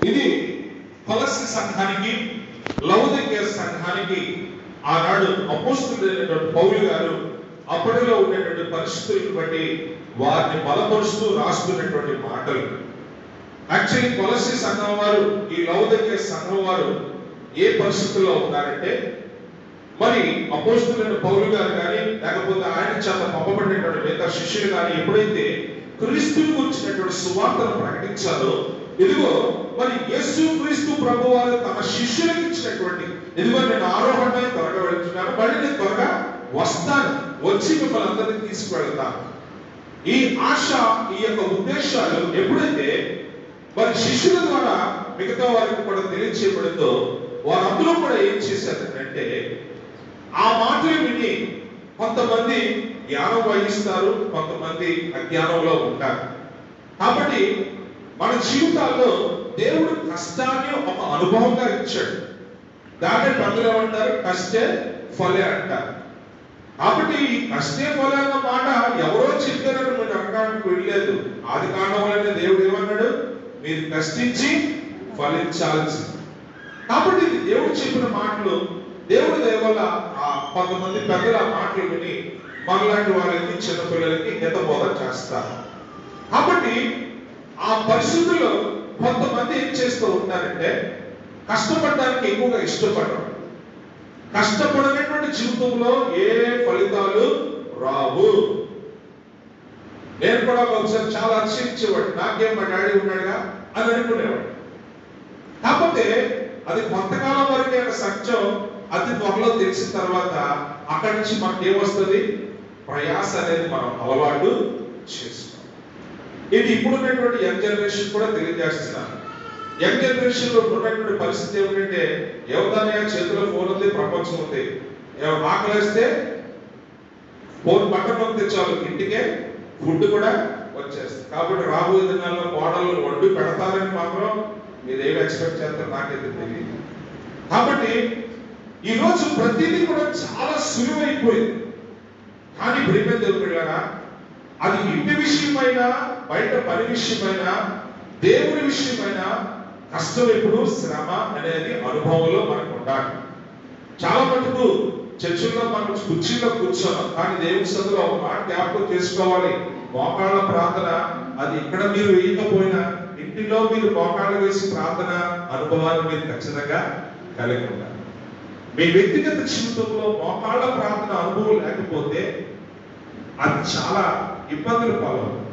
ఇది కొలస్సీ సంఘానికి, లవొదికయ సంఘానికి ఆనాడు అపోస్తలుడైనటువంటి పౌలు గారు అప్పటిలో ఉండేటువంటి పరిస్థితులను బట్టి వారిని బలపరుస్తూ రాస్తున్నటువంటి మాటలు. యాక్చువల్లీ కొలస్సీ సంఘం వారు, ఈ లవొదికయ సంఘం వారు ఏ పరిస్థితుల్లో ఉన్నారంటే, మరి అపోస్తలుడైన పౌలు గారు కానీ లేకపోతే ఆయన చేత పంపబడినటువంటి మిగతా శిష్యులు కానీ ఎప్పుడైతే క్రీస్తుని గురించినటువంటి సువార్తను ప్రకటించారో, ఇదిగో మరి యేసు క్రీస్తు ప్రభు వారు తమ శిష్యులకు ఇచ్చినటువంటి, ఇదిగో నేను ఆరోహణ త్వరగా వెళ్తున్నాను, మళ్ళీ నేను త్వరగా వస్తాను, వచ్చి మిమ్మల్ని అందరినీ తీసుకువెళ్తాను. ఈ ఆశ, ఈ యొక్క ఉద్దేశాలు ఎప్పుడైతే మరి శిష్యుల ద్వారా మిగతా వారికి కూడా తెలియచేయబడిందో, వారందరూ కూడా ఏం చేశారంటే ఆ మాటలు విని కొంతమంది జ్ఞానం వహిస్తారు, కొంతమంది అజ్ఞానంలో ఉంటారు. కాబట్టి మన జీవితాల్లో దేవుడు కష్టాన్ని ఒక అనుభవంగా ఇచ్చాడు. దాన్ని పందులు ఏమంటారు? కష్టే ఫలే అంటారు. కాబట్టి ఈ కష్టే ఫలే అన్న మాట ఎవరో చెప్పారని మీరు అనడానికి వెళ్ళలేదు. ఆది కాండంలోనే దేవుడు ఏమన్నాడు? మీరు కష్టించి ఫలించాల్సింది. కాబట్టి ఇది దేవుడు చెప్పిన మాటలు. దేవుడి దయ వల్ల ఆ కొంతమంది పెద్దల మాటలు విని మనలాంటి వాళ్ళకి, చిన్నపిల్లలకి హితబోధ చేస్తారు. కాబట్టి ఆ పరిస్థితుల్లో కొంతమంది ఏం చేస్తూ ఉంటారంటే కష్టపడడానికి ఎక్కువగా ఇష్టపడరు. కష్టపడినటువంటి జీవితంలో ఏ ఫలితాలు రావు. నేను కూడా ఒకసారి చాలా అతిశయించేవాడు, నాకేం మా డాడీ ఉన్నాడుగా అని అనుకునేవాడు. కాకపోతే అది కొంతకాలం వరకే సత్యం. అతి త్వరలో తెలిసిన తర్వాత అక్కడి నుంచి మనకి ఏమొస్తుంది? ప్రయాస అనేది మనం అలవాటు చేసుకోవాలి. ఇది ఇప్పుడున్నటువంటి యంగ్ జనరేషన్ కూడా తెలియజేస్తున్నాను. యంగ్ జనరేషన్ లో ఉన్నటువంటి పరిస్థితి ఏమిటంటే, ఎవరిదానే చేతిలో ఫోన్ ఉంది, ప్రపంచం ఉంది. ఆకలిస్తే ఫోన్ పక్కన నొక్కితే చాలు, ఇంటికే ఫుడ్ కూడా వచ్చేస్తుంది. కాబట్టి రాబోయే దినాల్లో మోడళ్ళు వండి పెడతారని మాత్రం మీరు ఏమి ఎక్స్పెక్ట్ చేస్తారో నాకైతే తెలియదు. కాబట్టి ఈరోజు ప్రతిదీ కూడా చాలా సులువైపోయింది. కానీ ప్రియమైన దేవుడిలారా, అది ఇంటి విషయమైనా, బయట పని విషయమైనా, దేవుడి విషయమైనా కష్టం ఎప్పుడు, శ్రమ అనేది అనుభవంలో మనకు ఉండాలి. చాలా మటుకు చర్చిల్లో మనం కుర్చీలో కూర్చోన్నాం, కానీ దేవుడి సదులో ఒక మాట జ్ఞాపకం చేసుకోవాలి. మోకాళ్ళ ప్రార్థన అది ఇక్కడ మీరు వేయకపోయినా ఇంటిలో మీరు మోకాళ్ళు వేసి ప్రార్థన అనుభవాన్ని మీరు ఖచ్చితంగా కలిగి ఉండాలి. మీ వ్యక్తిగత జీవితంలో మోకాళ్ళ ప్రార్థన అనుభవం లేకపోతే అది చాలా ఇబ్బందులు పాలవుతుంది.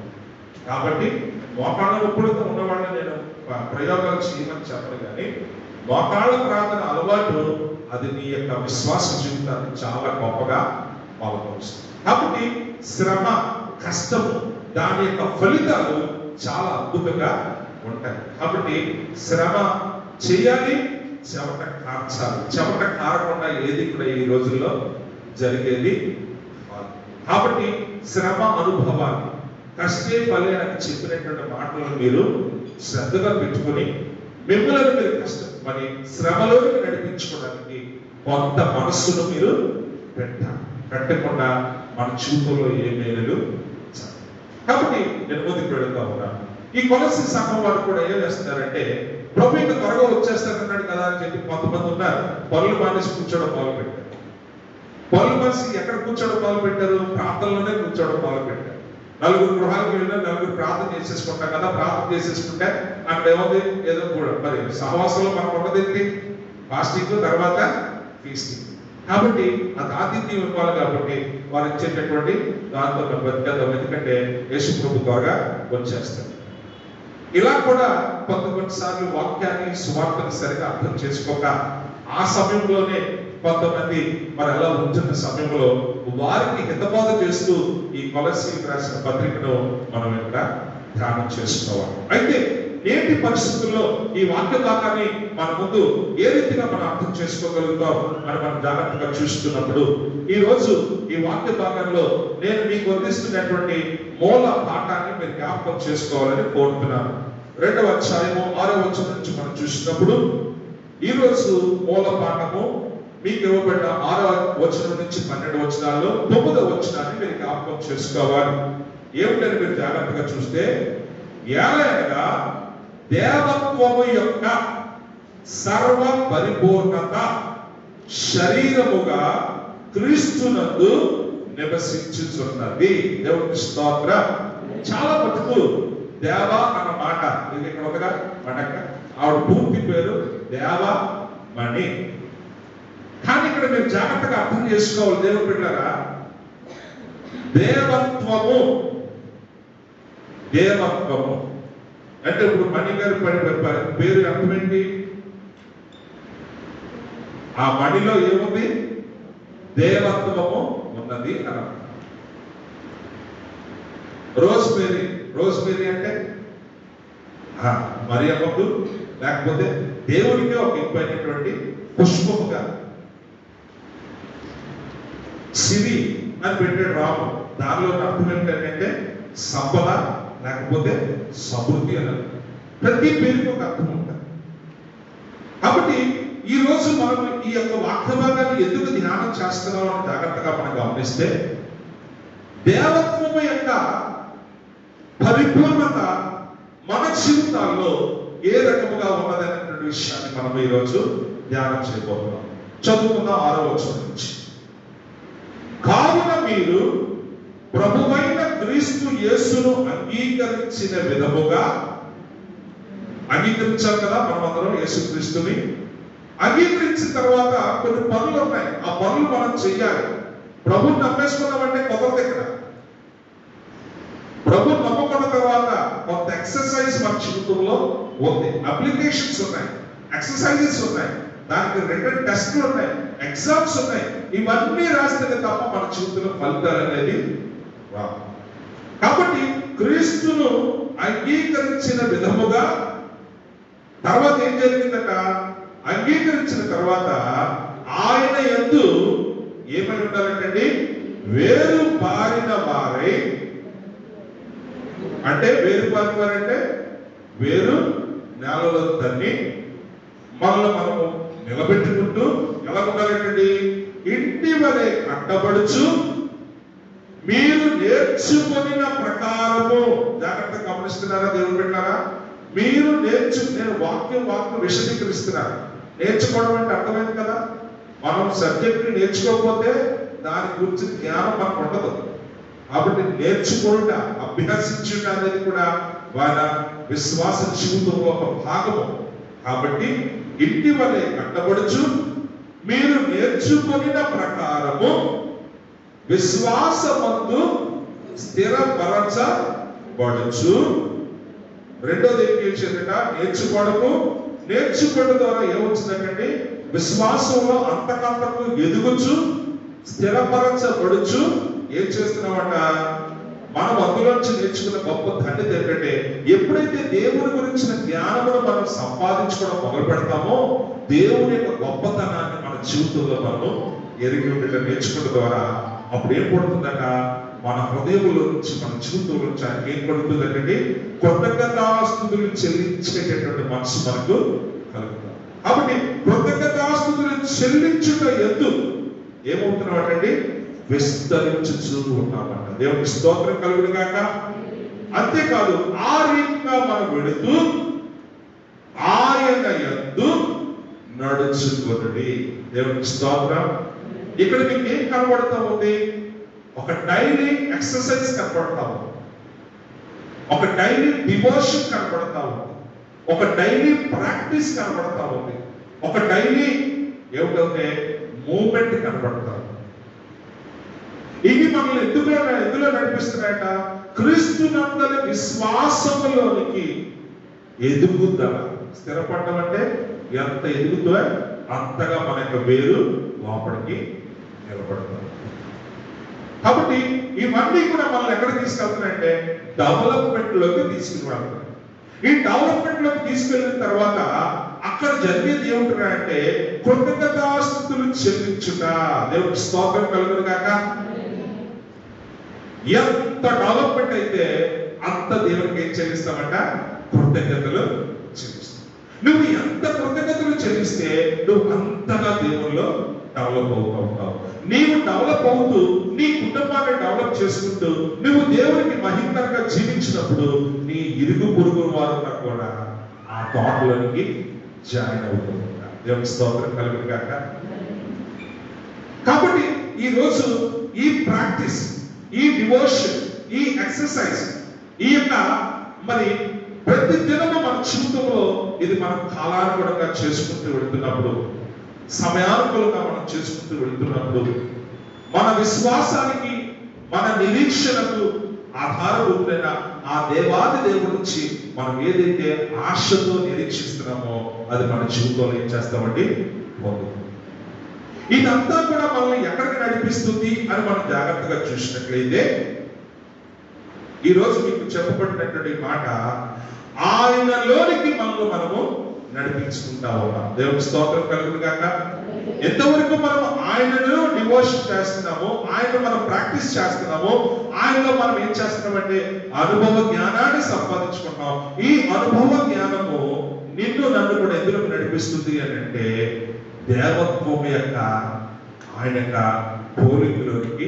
కాబట్టి మోకాళ్ళ నొప్పులతో ఉన్నవాళ్ళని నేను ప్రయోగాలు చేయమని చెప్పను, కానీ మోకాళ్ళ ప్రార్థన అలవాటు అది నీ యొక్క విశ్వాస జీవితాన్ని చాలా గొప్పగా బలపరుస్తుంది. కాబట్టి శ్రమ, కష్టము, దాని యొక్క ఫలితాలు చాలా అద్భుతంగా ఉంటాయి. కాబట్టి శ్రమ చేయాలి, చెమట కార్చాలి. చెమట కారకుండా ఏది కూడా ఈ రోజుల్లో జరిగేది. కాబట్టి శ్రమ అనుభవాన్ని, కష్టే ఫలే అని చెప్పినటువంటి మాటలను మీరు శ్రద్ధగా పెట్టుకుని మిమ్మల్ని మీరు కష్టం మరి శ్రమలోకి నడిపించుకోవడానికి కొంత మనస్సును మీరు పెట్టకుండా మన జీవితంలో ఏ మేలు. కాబట్టి నేను ముందుకు వెళుతా ఉన్నాను. ఈ కొలస్సీ సంఘం వారు కూడా ఏం చేస్తున్నారంటే, ప్రభు ఇంకా త్వరగా వచ్చేస్తారన్నాడు కదా అని చెప్పి కొంతమంది ఉన్నారు, పనులు మానేసి కూర్చోవడం మొదలు పెట్టారు. పనులు మానేసి ఎక్కడ కూర్చోవడం మొదలు పెట్టారు? ప్రార్థనలోనే కూర్చోవడం మొదలు పెట్టారు. నలుగురు గృహాలకు వెళ్ళినా నలుగురు ప్రార్థన చేసేసుకుంటాం కదా, ప్రార్థన చేసేసుకుంటే అక్కడ ఏముంది? ఏదో కూడా మరి సహవాసంలో మనం ఉన్నదేంటి? ఫాస్టింగ్, తర్వాత ఫీస్టింగ్. కాబట్టి అది ఆతిథ్యం ఇవ్వాలి. కాబట్టి వారు ఇచ్చేటటువంటి దాంతో మనం బతికేద్దాం, ఎందుకంటే యేసు ప్రభు ద్వారా వచ్చేస్తారు. ఇలా కూడా కొన్నిసార్లు వాక్యాన్ని, సువార్తని సరిగా అర్థం చేసుకోక ఆ సమయంలోనే కొంతమంది మరి అలా ఉంటున్న సమయంలో వారికి హితబోధ చేస్తూ ఈ కొలస్సీకి రాసిన పత్రికను మనం ఇక్కడ ధ్యానం చేసుకోవాలి. అయితే నేటి పరిస్థితుల్లో ఈ వాక్య భాగాన్ని మన ముందు ఏ రీతిగా మనం అర్థం చేసుకోగలుగుతాం అని మనం జాగ్రత్తగా చూస్తున్నప్పుడు, ఈ రోజు ఈ వాక్య భాగంలో నేను మీకు అందిస్తున్నటువంటి మూల పాఠాన్ని మీరు జ్ఞాపకం చేసుకోవాలని కోరుతున్నాను. 2వ అధ్యాయము 6వ వచనం నుంచి మనం చూసినప్పుడు, ఈ రోజు మూల పాఠము మీకు ఇవ్వబడిన 6వ వచనం నుంచి 12 వచనాల్లో 9వ వచనాన్ని మీరు జ్ఞాపకం చేసుకోవాలి. ఏమిటని మీరు జాగ్రత్తగా చూస్తే, ఏలయనగా దేవత్వము యొక్క సర్వ పరిపూర్ణత శరీరముగా క్రీస్తునందు నివసించుచున్నది. దేవునికి స్తోత్రం. చాలా మటుకు దేవ అన్న మాట ఇది ఇక్కడ ఉందిగా మనక, ఆవిడ పూర్తి పేరు దేవమణి. కానీ ఇక్కడ మీరు జాగ్రత్తగా అర్థం చేసుకోవాలి దేవుని బిడ్డలారా, దేవత్వము దేవత్వము అంటే ఇప్పుడు మణి గారి పేరు అర్థం ఏంటి? ఆ మణిలో ఏముంది? దేవత్వము ఉన్నది అన్న. రోజ్మేరీ, రోజ్మేరీ అంటే మరియమ్మకు లేకపోతే దేవుడికి ఒక ఇంపైనటువంటి పుష్పముగా. సిరి అని పెట్టాడు రాము, దానిలో అర్థం ఏంటంటే సంపద లేకపోతే సమృద్ధి అన్నది. ప్రతి పేరుకి ఒక అర్థం ఉంటుంది. కాబట్టి ఈ రోజు మనం ఈ యొక్క వాక్య భాగాన్ని ఎందుకు ధ్యానం చేస్తున్నాం అని జాగ్రత్తగా మనం గమనిస్తే, దేవత్వము యొక్క పరిపూర్ణత మన జీవితాల్లో ఏ రకముగా ఉన్నదనేటువంటి విషయాన్ని మనం ఈరోజు ధ్యానం చేయబోతున్నాం. చదువుకుందాం 6వ వచనం నుంచి. కావున మీరు ప్రభువైన క్రీస్తు యేసును అంగీకరించిన విధముగా, అంగీకరించాలి కదా మనం అందరం యేసు క్రీస్తుని. అంగీకరించిన తర్వాత కొన్ని పనులు ఉన్నాయి, ఆ పనులు మనం చెయ్యాలి. ప్రభుని నమ్మేసుకున్నామంటే కుదరదు. ఇక్కడ ప్రభు నమ్మకున్న తర్వాత కొంత ఎక్సర్సైజ్ మన జీవితంలో ఉంది, అప్లికేషన్స్ ఉన్నాయి, ఎక్సర్సైజెస్ ఉన్నాయి, దానికి రిటర్న్ టెస్ట్లు ఉన్నాయి, ఎగ్జామ్స్ ఉన్నాయి. ఇవన్నీ రాస్తే తప్ప మన జీవితంలో ఫలితాలు అనేది రావు. కాబట్టి క్రీస్తును అంగీకరించిన విధముగా, తర్వాత ఏం జరిగిందట? అంగీకరించిన తర్వాత ఆయన యందు ఏమై ఉండాలంటే వేరు పారిన వారై, అంటే వేరు పారిన వారంటే వేరు నేలలో తన్ని మనల్ని మనము నిలబెట్టుకుంటూ ఎలా ఉండాలంటే ఇంటి వలె కట్టబడుచు మీరు నేర్చుకొనిన ప్రకారము. జాగ్రత్తగా గమనిస్తున్నారా దేవుని బిడ్డలారా? మీరు నేను వాక్యం విశదీకరిస్తున్నాను. నేర్చుకోవడం అంటే అర్థమైంది కదా. మనం సబ్జెక్ట్ని నేర్చుకోకపోతే దాని గురించి జ్ఞానం మనకు ఉండదు. కాబట్టి నేర్చుకోవట, అభ్యసించుట అనేది కూడా వారి విశ్వాస జీవితంలో ఒక భాగము. కాబట్టి ఇంటి వలె కట్టబడుచు మీరు నేర్చుకొనిన ప్రకారము విశ్వాసమందు స్థిరపరచబడుచు. రెండోది ఏం చేసేదట? నేర్చుకోవడం ద్వారా ఏమొచ్చిందంటే విశ్వాసంలో అంతకంతకు ఎదుగుచు స్థిరపరచబడుచు. ఏం చేస్తున్నామంట? మనం అందులోంచి నేర్చుకున్న గొప్ప ధన్యత ఏంటంటే, ఎప్పుడైతే దేవుని గురించిన జ్ఞానమును మనం సంపాదించుకోవడం మొదలు పెడతామో, దేవుని యొక్క గొప్పతనాన్ని మన జీవితంలో మనము ఎరిగి ఉండేలా నేర్చుకోవడం ద్వారా అప్పుడు ఏం పడుతుందట? మన హృదయంలో నుంచి, మన జీవితంలో నుంచి ఆయనకి ఏం పడుతుందంటే కృతజ్ఞతాస్తుతులు చెల్లించేటటువంటి మనసు మనకు కలుగుతుంది. కాబట్టి కృతజ్ఞతాస్తుతులు చెల్లించుట ఎందు ఏమవుతున్నామంటే విస్తరించుచూ ఉన్నామంట. దేవునికి స్తోత్రం కలుగును గాక. అంతేకాదు ఆ రీతిగా మనం వెళుతూ ఆయన యందు నడుచుకొనుడి. దేవునికి స్తోత్రం. ఇక్కడ మీకు ఏం కనబడతా ఉంది? ఒక డైలీ ఎక్సర్సైజ్ కనబడతా ఉంది, ఒక డైలీ డివోషన్ కనబడతా ఉంది, ఒక డైలీ ప్రాక్టీస్ కనబడతా ఉంది, ఒక డైలీ ఏమిటంటే మూమెంట్ కనబడతా ఉంది. ఇవి మనల్ని ఎందులో నడిపిస్తున్నాయట? క్రీస్తునందలి విశ్వాసములోనికి ఎదుగుదల. స్థిరపడడం అంటే ఎంత ఎదుగుతో అంతగా మన యొక్క వేరు లోపలికి నిలబడతాం. కాబట్టి ఇవన్నీ కూడా మనల్ని ఎక్కడ తీసుకెళ్తున్నాయంటే డెవలప్మెంట్ లోకి తీసుకువెళ్తాయి. ఈ డెవలప్మెంట్ లోకి తీసుకెళ్ళిన తర్వాత అక్కడ జరిగేది ఏమిటంటే కృతజ్ఞతాస్తుతులు చెల్లించుట. దేవునికి స్తోత్రం కలుగును గాక. ఎంత డెవలప్మెంట్ అయితే అంత దేవునికి ఏం చెల్లిస్తామంట? కృతజ్ఞతలు చెల్లిస్తాం. నువ్వు ఎంత కృతజ్ఞతలు చెల్లిస్తే నువ్వు అంతగా దేవుల్లో డెవలప్ అవుతూ ఉంటావు. నీవు డెవలప్ అవుతూ నీ కుటుంబాన్ని డెవలప్ చేసుకుంటూ నువ్వు దేవునికి మహిమకరంగా జీవించినప్పుడు నీ ఇరుగు పొరుగు వారు కూడా ఆ తోటలోనికి జాయిన్ అవుతూ ఉంటారు. దేవుని స్తోత్రం కలుగును గాక. కాబట్టి ఈ రోజు ఈ ప్రాక్టీస్, ఈ డివోషన్, ఈ ఎక్సర్సైజ్, ఈ యొక్క మరి ప్రతి దినము మన జీవితంలో ఇది మనం కాలానుగుణంగా చేసుకుంటూ వెళ్తున్నప్పుడు, సమయానుకూలంగా మనం చేసుకుంటూ వెళ్తున్నప్పుడు, మన విశ్వాసానికి, మన నిరీక్షణకు ఆధారభూతులైన ఆ దేవాది దేవుడి నుంచి మనం ఏదైతే ఆశతో నిరీక్షిస్తున్నామో అది మన జీవితంలో ఏం చేస్తామండి? పొందుతాం. ఇదంతా కూడా మనల్ని ఎక్కడికి నడిపిస్తుంది అని మనం జాగ్రత్తగా చూసినట్లయితే, ఈరోజు మీకు చెప్పబడినటువంటి మాట, ఆయనలోనికి మనము నడిపించుకుంటా ఉన్నాం. దేవుని స్తోత్రం కలుగును గాక. ఎంతవరకు మనం ఆయనలో డివోషన్ చేస్తున్నామో, ఆయన మనం ప్రాక్టీస్ చేస్తున్నామో, ఆయనలో మనం ఏం చేస్తున్నామంటే అనుభవ జ్ఞానాన్ని సంపాదించుకుంటాం. ఈ అనుభవ జ్ఞానము నిన్ను నన్ను కూడా ఎందుకు నడిపిస్తుంది అని అంటే దేవత్వం యొక్క ఆయన యొక్క పోలికలోనికి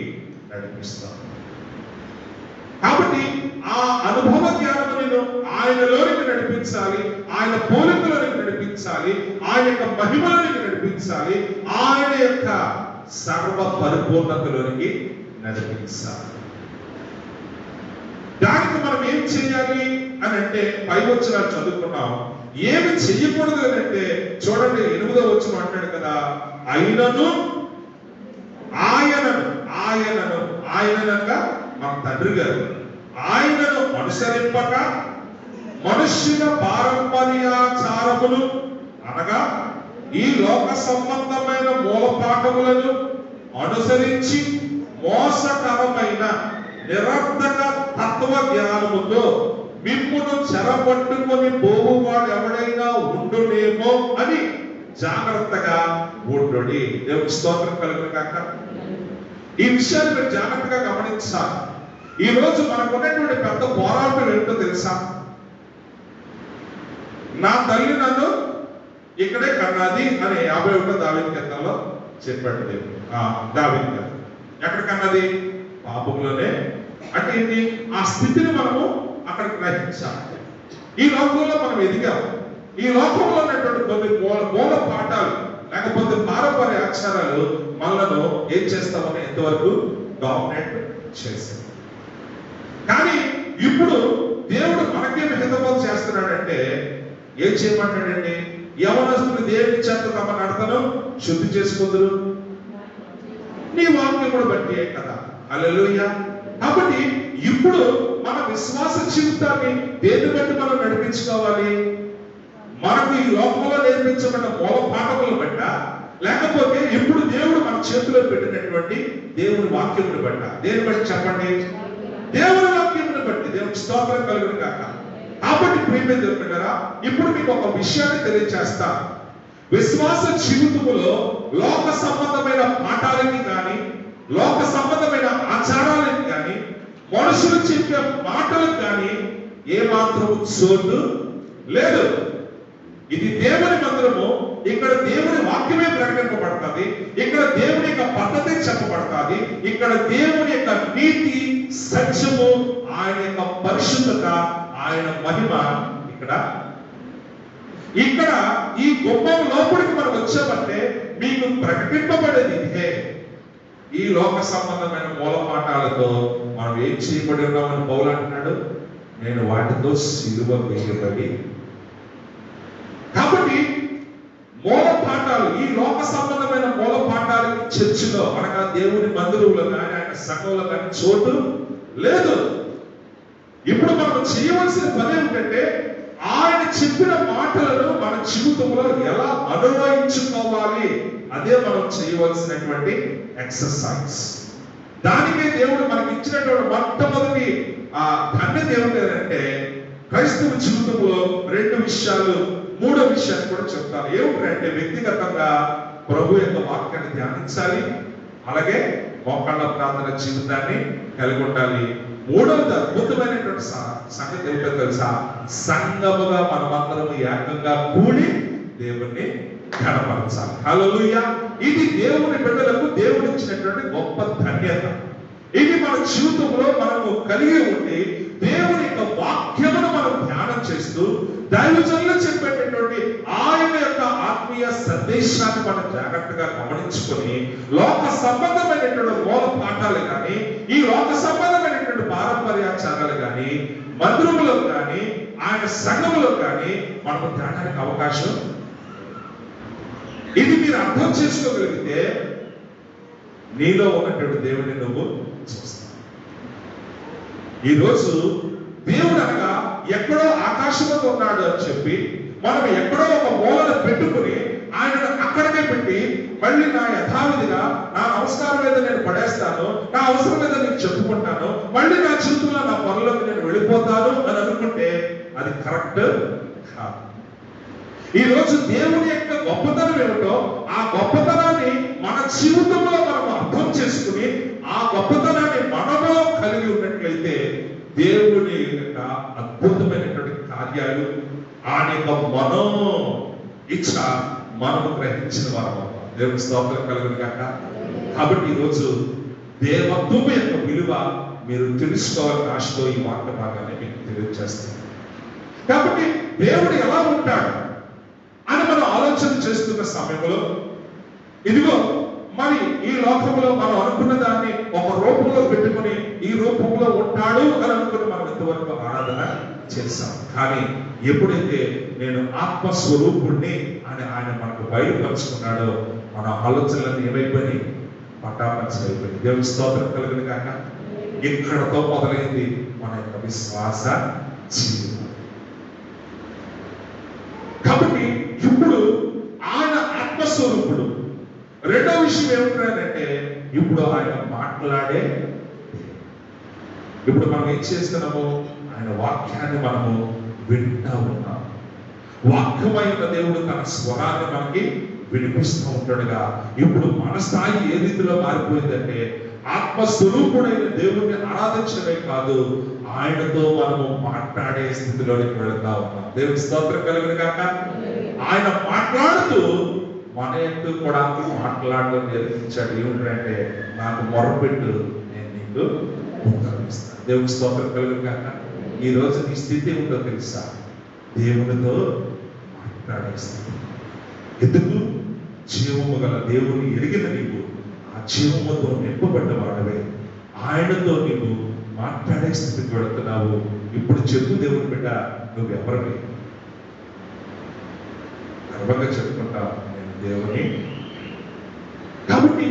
నడిపిస్తాం. కాబట్టి ఆ అనుభవ జ్ఞానము నేను ఆయనలోనికి నడిపించాలి, ఆయన పోలికలోనికి నడిపించాలి, ఆయన యొక్క మహిమలోనికి నడిపించాలి, ఆయన యొక్క సర్వ పరిపూర్ణతలోనికి నడిపించాలి. దానికి మనం ఏం చేయాలి అని అంటే పై వచనాలు చదువుకున్నాం. ఏమి చెయ్యకూడదు అని అంటే చూడండి, 8వ వచనం అంటాడు కదా, ఆయనను ఆయననగా మన తండ్రి గారు ఆయనను అనుసరింపక మనుష్యుల పారంపర్యాచారములు అనగా ఈ లోక సంబంధమైన మూలపాఠములను అనుసరించి మోసకరమైన నిరర్ధక తత్వ జ్ఞానముతో మిమ్మును చెరపట్టుకొని పోవువాడు ఎవడైనా ఉండునేమో అని జాగ్రత్తగా ఉండుడి. దేవుని స్తోత్రం కలుగును గాక. ఈ విషయాన్ని మీరు జాగ్రత్తగా గమనించాలి. ఈ రోజు మనకు ఉన్నటువంటి పెద్ద పోరాటం ఏంటో తెలుసా? నా తల్లి నన్ను ఇక్కడే కన్నది అని 51వ దావీదు కీర్తనలో చెప్పాడు దేవుడు. దావీదు గారు ఎక్కడ కన్నది? పాపంలోనే. అంటే ఏంటి? ఆ స్థితిని మనము అక్కడ గ్రహించాలి. ఈ లోకంలో మనం ఎదిగాము. ఈ లోకంలో ఉన్నటువంటి కొన్ని మూల పాఠాలు లేకపోతే పారంపర్య ఆచారాలు మనలను ఏం చేస్తామని ఎంతవరకు డామినేట్ చేస్తాం. కానీ ఇప్పుడు దేవుడు మనకేమి హితబోధ చేస్తున్నాడంటే ఏం చేయమంటాడండి? యవనస్తులు దేవుని చేత తమ నడతను శుద్ధి చేసుకుందరు నీ వాక్యమును బట్టి కదా. హల్లెలూయా. కాబట్టి ఇప్పుడు మన విశ్వాస జీవితాన్ని దేన్ని బట్టి మనం నడిపించుకోవాలి? మనకు ఈ లోకంలో నేర్పించబడిన మూల పాఠములను బట్ట, లేకపోతే ఇప్పుడు దేవుడు మన చేతిలో పెట్టినటువంటి దేవుని వాక్యమును బట్ట? దేని బట్టి చెప్పండి? దేవుని వాక్యమును బట్టి. దేవుని స్తోత్రం కలుగును గాక. కాబట్టి ప్రియమైన దేవుని బిడ్డలారా, ఇప్పుడు మీకు ఒక విషయాన్ని తెలియజేస్తా. విశ్వాస జీవితములో లోక సంబంధమైన పాఠాలకి కానీ, లోక సంబంధమైన ఆచారాలకి కానీ, మనుషులు చెప్పే మాటలకు కానీ ఏమాత్రము చోటు లేదు. ఇది దేవుని మందిరము. ఇక్కడ దేవుని వాక్యమే ప్రకటింపబడుతుంది. ఇక్కడ దేవుని యొక్క పద్ధతి చెప్పబడుతుంది. ఇక్కడ దేవుని యొక్క నీతి, సత్యము, ఆయన యొక్క పరిశుద్ధత, ఆయన మహిమ ఇక్కడ ఈ గుమ్మం లోపలికి మనం వచ్చామంటే మీకు ప్రకటింపబడేది ఇదే. ఈ లోక సంబంధమైన మూల పాఠాలతో మనం ఏం చేయబడి ఉన్నామని పౌలు అంటున్నాడు, నేను వాటితో సిలువ వేయబడి. కాబట్టి మూల పాఠాలు, ఈ లోక సంబంధమైన మూల పాఠాలకి చర్చిలో అనగా దేవుని మందిరంలో కానీ ఆయన సంఘంలో కానీ చోటు లేదు. ఇప్పుడు మనం చేయవలసిన పని ఏమిటంటే ఆయన చెప్పిన మాటలను మన జీవితంలో ఎలా అనుభవించుకోవాలి, అదే మనం చేయవలసినటువంటి ఎక్సర్సైజ్. దానికే దేవుడు మనకి ఇచ్చినటువంటి మొట్టమొదటి ధన్యత ఏమిటంటే క్రైస్తవ జీవితంలో 2 విషయాలు, 3వ విషయాన్ని కూడా చెప్తాను. ఏమిటంటే వ్యక్తిగతంగా ప్రభు యొక్క వాక్యాన్ని ధ్యానించాలి, అలాగే మోకాళ్ళ ప్రార్థన జీవితాన్ని కలిగి ఉండాలి. 3వది అద్భుతమైనటువంటి సంగతి ఏమిటో తెలుసా? సంఘముగా మనమందరం ఏకంగా కూడి దేవుణ్ణి ఘనపరచాలి. హల్లెలూయా. ఇది దేవుని బిడ్డలకు దేవుడు ఇచ్చినటువంటి గొప్ప ధన్యత. ఇది మన జీవితంలో మనము కలిగి ఉండి దేవుని యొక్క వాక్యమును మనం ధ్యానం చేస్తూ దైవజనులు చెప్పేటటువంటి ఆయన యొక్క ఆత్మీయ సందేశాన్ని మనం జాగ్రత్తగా గమనించుకొని లోక సంబంధమైనటువంటి మూల పాఠాలు కానీ ఈ లోక సంబంధమైనటువంటి పారంపర్యాచారాలు కానీ మందిరములో కానీ ఆయన సంఘములో కానీ మనకు ధ్యానానికి అవకాశం. ఇది మీరు అర్థం చేసుకోగలిగితే నీలో ఉన్నటువంటి దేవుడిని నువ్వు చూస్తావు. ఈరోజు దేవుడు అనగా ఎక్కడో ఆకాశంలో ఉన్నాడు అని చెప్పి మనం ఎక్కడో ఒక మూలను పెట్టుకుని ఆయనను అక్కడికే పెట్టి మళ్ళీ నా యథావిధిగా నా నమస్కారం మీద నేను పడేస్తాను, నా అవసరం మీద నేను చెప్పుకుంటాను, మళ్ళీ నా జీవితంలో నా పనులకు నేను వెళ్ళిపోతాను అని అనుకుంటే అది కరెక్ట్ కాదు. ఈ రోజు దేవుని యొక్క గొప్పతనం ఏమిటో ఆ గొప్పతనాన్ని మన జీవితంలో మనం అర్థం చేసుకుని ఆ గొప్పతనాన్ని మనలో కలిగి ఉన్నట్లయితే దేవుని యొక్క అద్భుతమైనటువంటి కార్యాలు ఆయన యొక్క మనో ఇచ్చ మనము గ్రహించిన వారు దేవుని స్తోత్రం కలుగును గాక. కాబట్టి ఈరోజు దేవత్వం యొక్క విలువ మీరు తెలుసుకోవాలని ఆశతో ఈ వార్త భాగాన్ని మీకు తెలియజేస్తాను. కాబట్టి దేవుడు ఎలా ఉంటాడు అని మనం ఆలోచన చేస్తున్న సమయంలో ఇదిగో మరి ఈ లోకంలో మనం అనుకున్న దాన్ని ఒక రూపంలో పెట్టుకుని ఈ రూపంలో ఉంటాడు అని అనుకుని మనం ఇంతవరకు ఆరాధన చేశాం. కానీ ఎప్పుడైతే నేను ఆత్మస్వరూపుణ్ణి అని ఆయన మనకు బయలుపరుచుకున్నాడో మన ఆలోచనలన్నీ ఏమైపోయి పటాపంచలైపోయి. దేవుని స్తోత్రం కలుగును గాక. ఇక్కడతో మొదలైంది మన యొక్క విశ్వాస జీవితం. కాబట్టి ఇప్పుడు ఆయన ఆత్మస్వరూపుడు. రెండో విషయం ఏమిటంటే ఇప్పుడు ఆయన మాట్లాడే. ఇప్పుడు మనం ఏం చేస్తున్నాము? ఆయన వాక్యాన్ని మనము వింటూ ఉన్నాం. వాక్యమైన దేవుడు తన స్వరాన్ని మనకి వినిపిస్తూ ఉంటాడుగా. ఇప్పుడు మన స్థాయి ఏ రీతిలో మారిపోయిందంటే ఆత్మస్వరూపుడైన దేవుడిని ఆరాధించడమే కాదు, ఆయనతో మనము మాట్లాడే స్థితిలోనికి వెళుతా ఉన్నాం. దేవుడి స్తోత్రం కలుగును గాక. ఆయన మాట్లాడుతూ మన యొక్క కూడా మాట్లాడడం నేర్పించాడు. ఏమిటంటే నాకు మొరపెట్టు, నేను నీకు ఉత్తరం ఇస్తాను. దేవుడి స్తోత్రం కలుగును గాక. ఈ రోజు నీ స్థితి ఏమిటో తెలుసా? దేవునితో మాట్లాడేస్తాను. ఎందుకు? జీవము గల దేవుని ఎరిగిన నీవు ఆ జీవముతో నింపబడ్డ వాడవే. ఆయనతో నీవు మాట్లాడే స్థితికి వెళుతున్నావు. ఇప్పుడు చెప్పు దేవుని బిడ్డ, నువ్వెవరివి? గర్వంగా చెప్పుకుంటావు, నేను దేవుని. కాబట్టి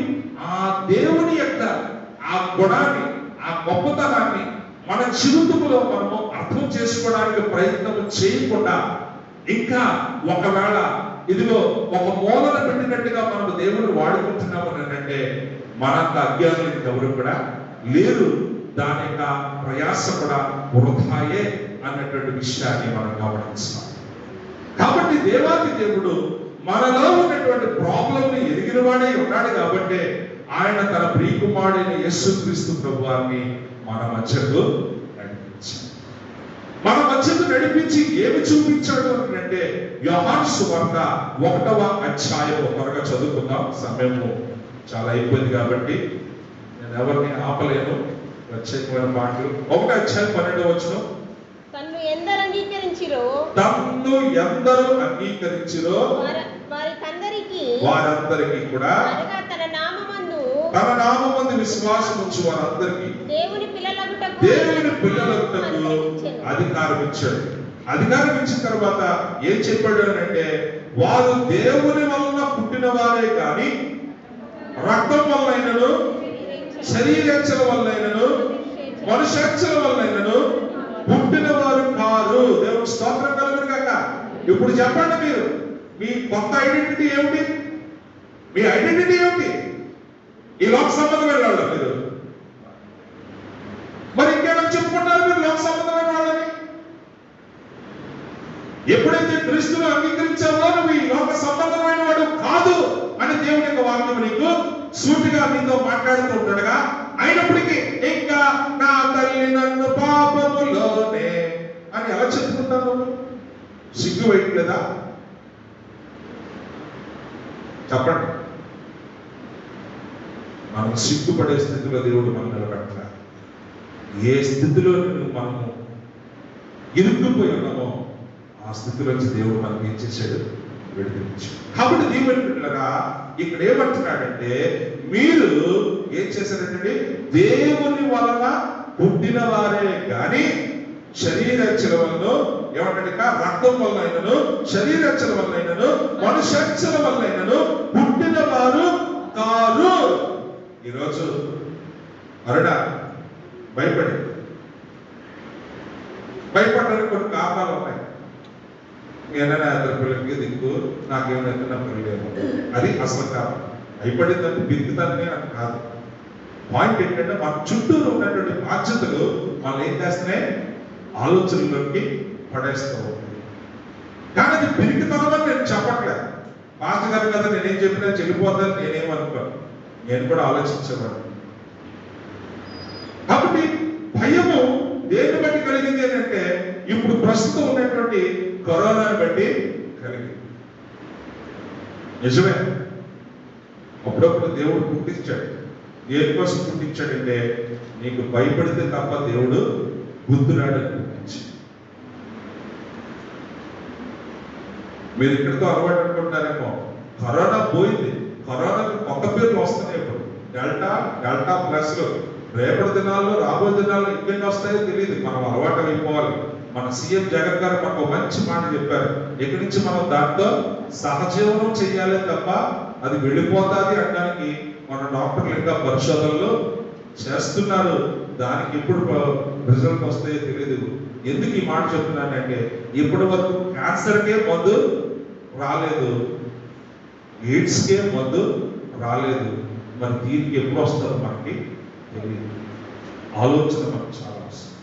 ఆ దేవుని యొక్క ఆ గుణాన్ని, ఆ గొప్పతనాన్ని మన జీవితంలో మనము అర్థం చేసుకోవడానికి ప్రయత్నం చేయకుండా ఇంకా ఒకవేళ ఇదిగో ఒక మూలన పెట్టినట్టుగా మనం దేవుని వాడుకుంటున్నాము అంటే మనంత అజ్ఞానులు ఎవరు కూడా లేరు. దాని యొక్క ప్రయాస కూడా వృధాయే అన్నటువంటి విషయాన్ని మనం గమనించాం. కాబట్టి దేవాది దేవుడు మనలో ఉన్నటువంటి ప్రాబ్లంని ఎరిగిన వాడే ఉన్నాడు. కాబట్టి ఆయన తన ప్రియకుమారుడైన యేసుక్రీస్తు ప్రభువాన్ని మన మధ్యకు నడిపించాడు. మన మధ్యకు నడిపించి ఏమి చూపించాడు అంటే యోహాను సువార్త 1వ అధ్యాయం త్వరగా చదువుకుందాం. సమయము చాలా అయిపోయింది కాబట్టి నేను ఎవరిని ఆపలేను. ప్రత్యేకమైన మాటలు 1వ అధ్యాయం 12వ వచనం. తన్ను ఎందరు అంగీకరించిరో వారందరికీ కూడా తన నామమందు విశ్వాసం ఉంచు వారందరికీ దేవుని పిల్లలగుటకు అధికారం ఇచ్చాడు. అధికారం ఇచ్చిన తర్వాత ఏం చెప్పాడు అంటే వారు దేవుని వలన పుట్టిన వారే కానీ రక్తం వల్లైనను, శరీరేచ్ఛల వల్లైనను, మనుష్యేచ్ఛల వల్లైనను పుట్టిన వారు కారు. దేవుడు స్తోత్రం కలుగును గాక. ఇప్పుడు చెప్పండి, మీరు మీ కొత్త ఐడెంటిటీ ఏమిటి? మీ ఐడెంటిటీ ఏమిటి? ఈ లోక సంబంధమైన వాళ్ళు మీరు. మరి ఇంకేమైనా చెప్పుకుంటారు మీరు లోక సంబంధమైన వాళ్ళని? ఎప్పుడైతే క్రీస్తును అంగీకరించావో నువ్వు ఈ లోక సంబంధమైన వాడు కాదు అని దేవుని యొక్క వాక్యం నీకు సూటిగా నీతో మాట్లాడుతూ ఉంటాడుగా. అయినప్పటికీ ఇంకా నా తల్లి నన్ను పాపములోనే అని ఎలా చెప్పుకుంటావు? సిగ్గు వేయట్లేదా? చెప్పండి. మన మనం సిగ్గుపడే స్థితిలో దేవుడు మనం నిలబెట్టాలి. ఏ స్థితిలో మనము ఇరుక్కుపోయి ఉన్నామో ఆ స్థితిలోంచి దేవుడు మనకి ఏం చేశాడు? విడిపించాడు. కాబట్టి దేవుని బిడ్డలారా ఇక్కడ ఏమంటున్నాడంటే, మీరు ఏం చేశారంటే దేవుని వలన పుట్టిన వారే కానీ శరీరచ్చల వలన, ఏమంటే రక్తం వల్ల అయినను, శరీరచ్చల వల్ల అయినను, మనుష్యచ్చల వల్ల అయినను పుట్టిన వారు కారు. ఈరోజు అరుణ భయపడడానికి కొన్ని కారణాలు ఉన్నాయి. ఏదైనా ఇద్దరు పిల్లలకి దిక్కు, నాకేమైనా నా పిల్లలేము, అది అసలు కాదు. భయపడిందంటే బిరుగుతానే అని కాదు. పాయింట్ ఏంటంటే మన చుట్టూ ఉన్నటువంటి బాధ్యతలు మనం ఏం చేస్తున్నాయి? ఆలోచనలోకి పడేస్తూ ఉంటాయి. కానీ అది పిరికితనం అని నేను చెప్పట్లేదు. పాస్టర్ గారు కదా నేనేం చెప్పినా చెల్లిపోతాను నేనేమనుకోను. నేను కూడా ఆలోచించేవాడు. కాబట్టి భయము దేన్ని బట్టి కలిగింది అంటే ఇప్పుడు ప్రస్తుతం ఉన్నటువంటి కరోనాని బట్టి కలిగింది. నిజమే, అప్పుడప్పుడు దేవుడు పుట్టించాడు. దేనికోసం పుట్టించాడంటే నీకు భయపడితే తప్ప దేవుడు బుద్ధురాడని పుట్టించాడు. మీరు ఇక్కడితో అలవాటు అనుకుంటారేమో, కరోనా పోయింది, కరోనాకి కొత్త పేర్లు వస్తున్నాయి. ఇప్పుడు డెల్టా ప్లస్. రేపటి దినాల్లో రాబోయే దినాల్లో ఇంకెన్ని వస్తాయో తెలియదు. మనం అలవాటు అయిపోవాలి. మన సీఎం జగన్ గారు మనకు మంచి మాట చెప్పారు. ఇక్కడి నుంచి మనం దాంతో సహజీవనం చేయాలి తప్ప అది వెళ్ళిపోతాది అనడానికి మన డాక్టర్లు ఇంకా పరిశోధనలు చేస్తున్నారు. దానికి ఎప్పుడు రిజల్ట్ వస్తాయో తెలియదు. ఎందుకు ఈ మాట చెప్తున్నానంటే ఇప్పటి వరకు క్యాన్సర్కే మందు రాలేదు, ఎయిడ్స్కే మందు రాలేదు. మరి దీనికి ఎప్పుడు వస్తుందో మనకి తెలియదు. ఆలోచన మనకు చాలా అవసరం.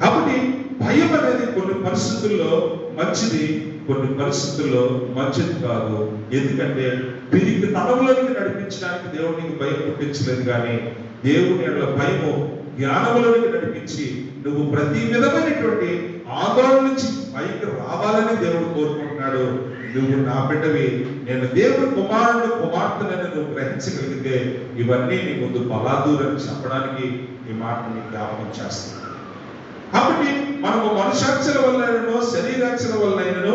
కాబట్టి భయం అనేది కొన్ని పరిస్థితుల్లో మంచిది, కొన్ని పరిస్థితుల్లో మంచిది కాదు. ఎందుకంటే పిరికి తనములోనికి నడిపించడానికి దేవునికి భయం పుట్టించలేదు, కానీ దేవుని యొక్క భయము జ్ఞానములోనికి నడిపించి నువ్వు ప్రతి విధమైనటువంటి ఆందోళన నుంచి పైకి రావాలని దేవుడు కోరుకుంటున్నాడు. నువ్వు నా బిడ్డవి, నేను దేవుని కుమార్తెనని నువ్వు గ్రహించగలిగితే ఇవన్నీ నీ ముందు బలాదూరని చెప్పడానికి ఈ మాటని జ్ఞాపకం చేస్తున్నాను. కాబట్టి మనము మనుష్యాక్షల వల్లైనను, శరీరాక్షల వల్లైనను,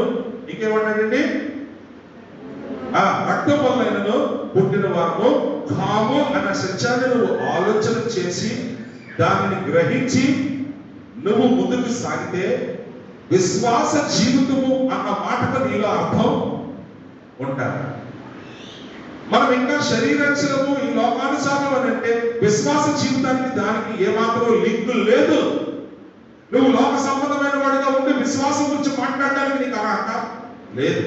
ఇంకేమన్నాడండి, రక్తం వల్లైనను పుట్టిన వారు కాము అన్న సత్యాన్ని నువ్వు ఆలోచన చేసి దానిని గ్రహించి నువ్వు ముందుకు సాగితే విశ్వాస జీవితము అన్న మాటకు నీలో అర్థం ఉంటారు. మనం ఇంకా శరీరాక్షరము ఈ లోకానుసారం అని అంటే విశ్వాస జీవితానికి దానికి ఏమాత్రం లింక్ లేదు. నువ్వు లోక సంబంధమైన వాడిగా ఉండి విశ్వాసం గురించి మాట్లాడడానికి నీకు అర్హత లేదు.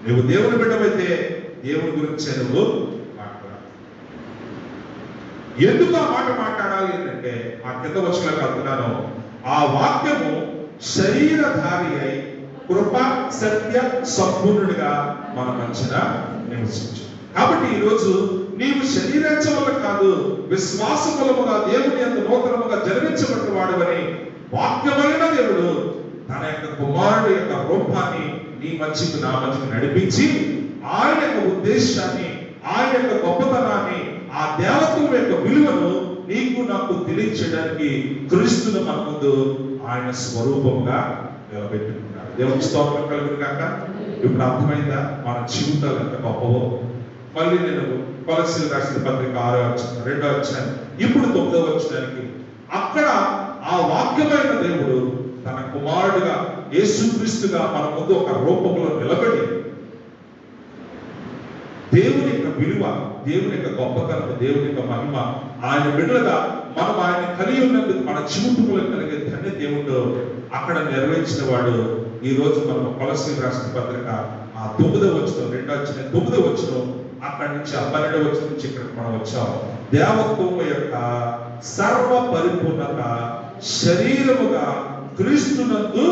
నువ్వు దేవుని బిడ్డవైతే దేవుని గురించే నువ్వు మాట్లాడాలి. ఎందుకు ఆ మాట మాట్లాడాలి అంటే ఆ కింద వచ్చిన అంటున్నాను, ఆ వాక్యము శరీరధారి అయి కృప సత్య సంపూర్ణుడిగా మన మధ్యన నివసించు. కాబట్టి ఈరోజు నీవు శరీరాంశ వల్ల కాదు, విశ్వాస మూలముగా దేవుని యొక్క నూతనముగా జన్మించబడిన వాడవని వాక్యమైన దేవుడు తన యొక్క కుమారుడు యొక్క రూపాన్ని నీ మధ్యకు నా మధ్యకు నడిపించి ఆయన యొక్క ఉద్దేశాన్ని, ఆయన యొక్క గొప్పతనాన్ని, ఆ దేవత్వం యొక్క విలువను నీకు నాకు తెలియచేయడానికి క్రీస్తును మన ముందు ఆయన స్వరూపంగా నిలబెట్టుకున్నాడు. దేవుని స్తోత్రం కలుగును కాక. ఇప్పుడు అర్థమైందా మన జీవితాలు ఎంత గొప్పవో? మళ్ళీ నేను కొలస్సీయులకు రాసిన పత్రిక 6వ అధ్యాయం 2వ అధ్యాయం ఇప్పుడు 9వ వచనానికి అక్కడ ఆ వాక్యమైన దేవుడు తన కుమారుడుగా యేసుక్రీస్తుగా మన ముందు ఒక రూపంలో నిలబడి దేవుని యొక్క విలువ, దేవుని యొక్క గొప్పతనం, దేవుని యొక్క మహిమ, ఆయన బిడ్డలుగా మనం ఆయన కలిగి ఉన్నందుకు మన జీవితంలో కలిగే ధన్య దేవుడు అక్కడ నెరవేర్చిన వాడు. ఈ రోజు మనం కొలస్సీయులకు రాసిన పత్రిక ఆ 9వ వచనం 2వ అధ్యాయం 9వ వచనం అక్కడి నుంచి 12వ వచనం నుంచి ఇక్కడికి మనం వచ్చాం. దేవత్వం యొక్క సర్వ పరిపూర్ణత శరీరముగా క్రీస్తునందు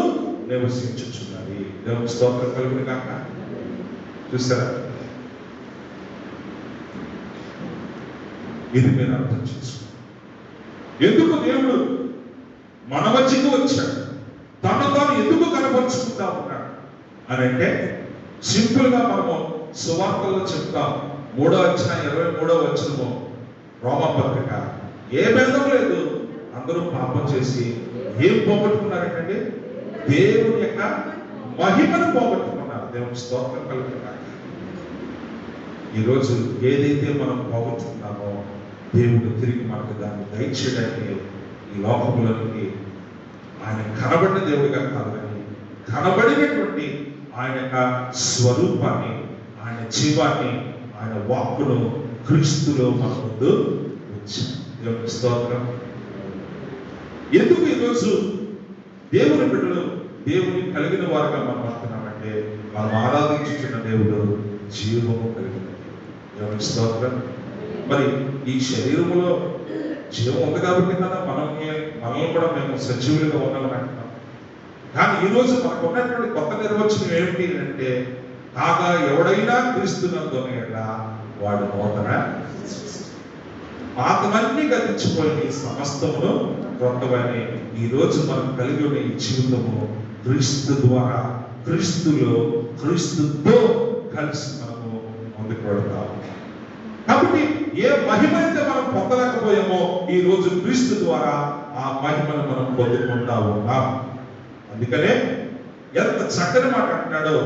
నివసించుచున్నది. దేవుని స్తోత్రం కలుగును కాక. చూస్తారా? ఇది మీరు అర్థం చేసుకోండి. ఎందుకు దేవుడు మన మధ్యకు వచ్చాడు, తను తాను ఎందుకు కనపరుచుకుంటా ఉన్నాడు అని అంటే సింపుల్ గా మనము సువార్తల్లో చెప్తాం. 3:23 రోమపత్రిక. ఏ భేదం లేదు, అందరూ పాపం చేసి ఏం పోగొట్టుకున్నారంటే దేవుని యొక్క మహిమను పోగొట్టుకున్నారు. దేవుని స్తోత్రం కలుగుతున్నారు. ఈరోజు ఏదైతే మనం పోగొట్టుకున్నామో దేవుడు తిరిగి మనకు దాన్ని దయచేయడానికి ఈ లోకంలోనికి ఆయన కనబడిన దేవుడిగా కాదని కనబడినటువంటి ఆయన యొక్క స్వరూపాన్ని, ఆయన జీవాన్ని, ఆయన వాక్కును క్రీస్తులో మన ముందు ఉంచారు. దేవుని స్తోత్రం. ఎందుకు ఈరోజు దేవుని బిడ్డలు దేవుని కలిగిన వారుగా మనం అంటున్నామంటే మనం ఆరాధించుతున్న దేవుడు జీవము కలిగిన దేవుని స్తోత్రం. మరి ఈ శరీరములో జీవం ఉంది కాబట్టి కదా మనల్ని కూడా మేము సజీవులుగా ఉన్నామని అంటున్నాం. కానీ ఈరోజు మనకు ఉన్నటువంటి కొత్త నిర్వచనం ఏమిటి అంటే, కాగా ఎవడైనా క్రీస్తునందున వాడు నూతన పాతమన్నీ గతించిపోయి సమస్తమును కొత్తవని. ఈ రోజు మనం కలిగి ఉన్న ఈ జీవితము క్రీస్తు ద్వారా, క్రీస్తుతో కలిసి మనము ముందుకు వెళ్తాము. కాబట్టి ఏ మహిమ అయితే మనం పొందలేకపోయామో ఈ రోజు క్రీస్తు ద్వారా ఆ మహిమను మనం పొందుకుంటా ఉన్నాం. అందుకనే ఎంత చక్కని మాట అంటున్నాడో,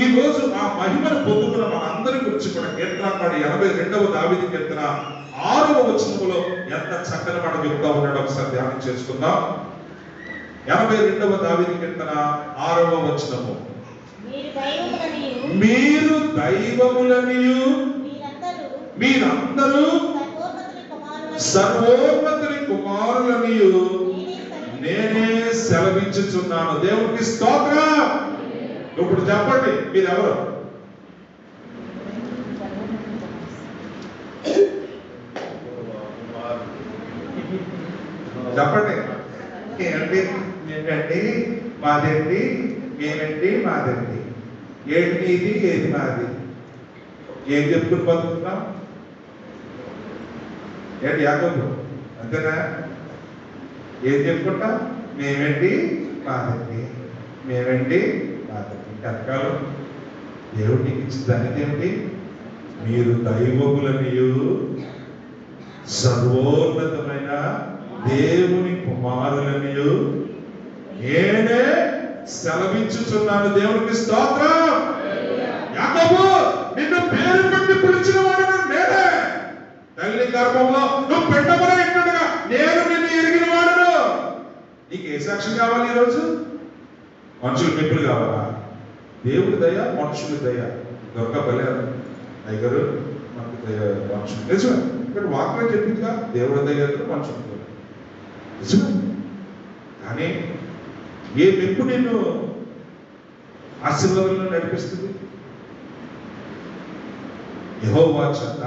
ఈ రోజు ఆ మహిమను పొందుకున్న మనందరి గురించి కూడా కీర్తనకారుడు 82వ దావీదు కీర్తన 6వ వచనములో ఎంత చక్కని మాట చెప్తా ఉన్నాడో ఒకసారి ధ్యానం చేసుకుందాం. 82వ దావీదు కీర్తన 6వ వచనము. మీరు దైవములనియు మీరందరూ సర్వోన్నతుని కుమారులనియు నేనే సెలవించుచున్నాను. దేవునికి స్తోత్రం. ఇప్పుడు చెప్పండి, మీరెవరు? చెప్పండి. ఏంటి మేమేంటి మాదేంటి, మేమేంటి మాదేంటి, ఏంటి ఇది ఏది మాది, ఏం చెప్పుకుని బతుకుతున్నాం? ఏంటి యాకోబు అంతేనా? ఏం చెప్పుకుంటా? మేమేంటి మాదేంటి, మేమేంటి మాదేంటి. కనకాలం దేవుడు నీకు ఇచ్చిన దానికి ఏమిటి? మీరు దైవములనియు సర్వోన్నతమైన దేవుని కుమారులనియు నేనే సెలవించుచున్నాను. దేవునికి స్తోత్రం. యాకోబు, నిన్ను పేరు పెట్టి పిలిచిన వాడు నేనే. తల్లి గర్భంలో నువ్వు పెట్టబడే ఇంటగా నేను నిన్ను ఎరిగిన వాడును. నీకు ఏ సాక్ష్యం కావాలి ఈరోజు? మనుషులు మెప్పులు కావాలా? దేవుడి దయ, మనుషుల దయ. దొరకబలే అయ్యగారు మనకు దయ, మనుషులు నిజమే. ఇక్కడ వాక్యం చెప్పిందిగా దేవుడి దయ, మనుషుల దయ నిజమే. కానీ ఏ మెప్పు నిన్ను ఆశీర్వాదంలో నడిపిస్తుంది? యెహోవా చేత.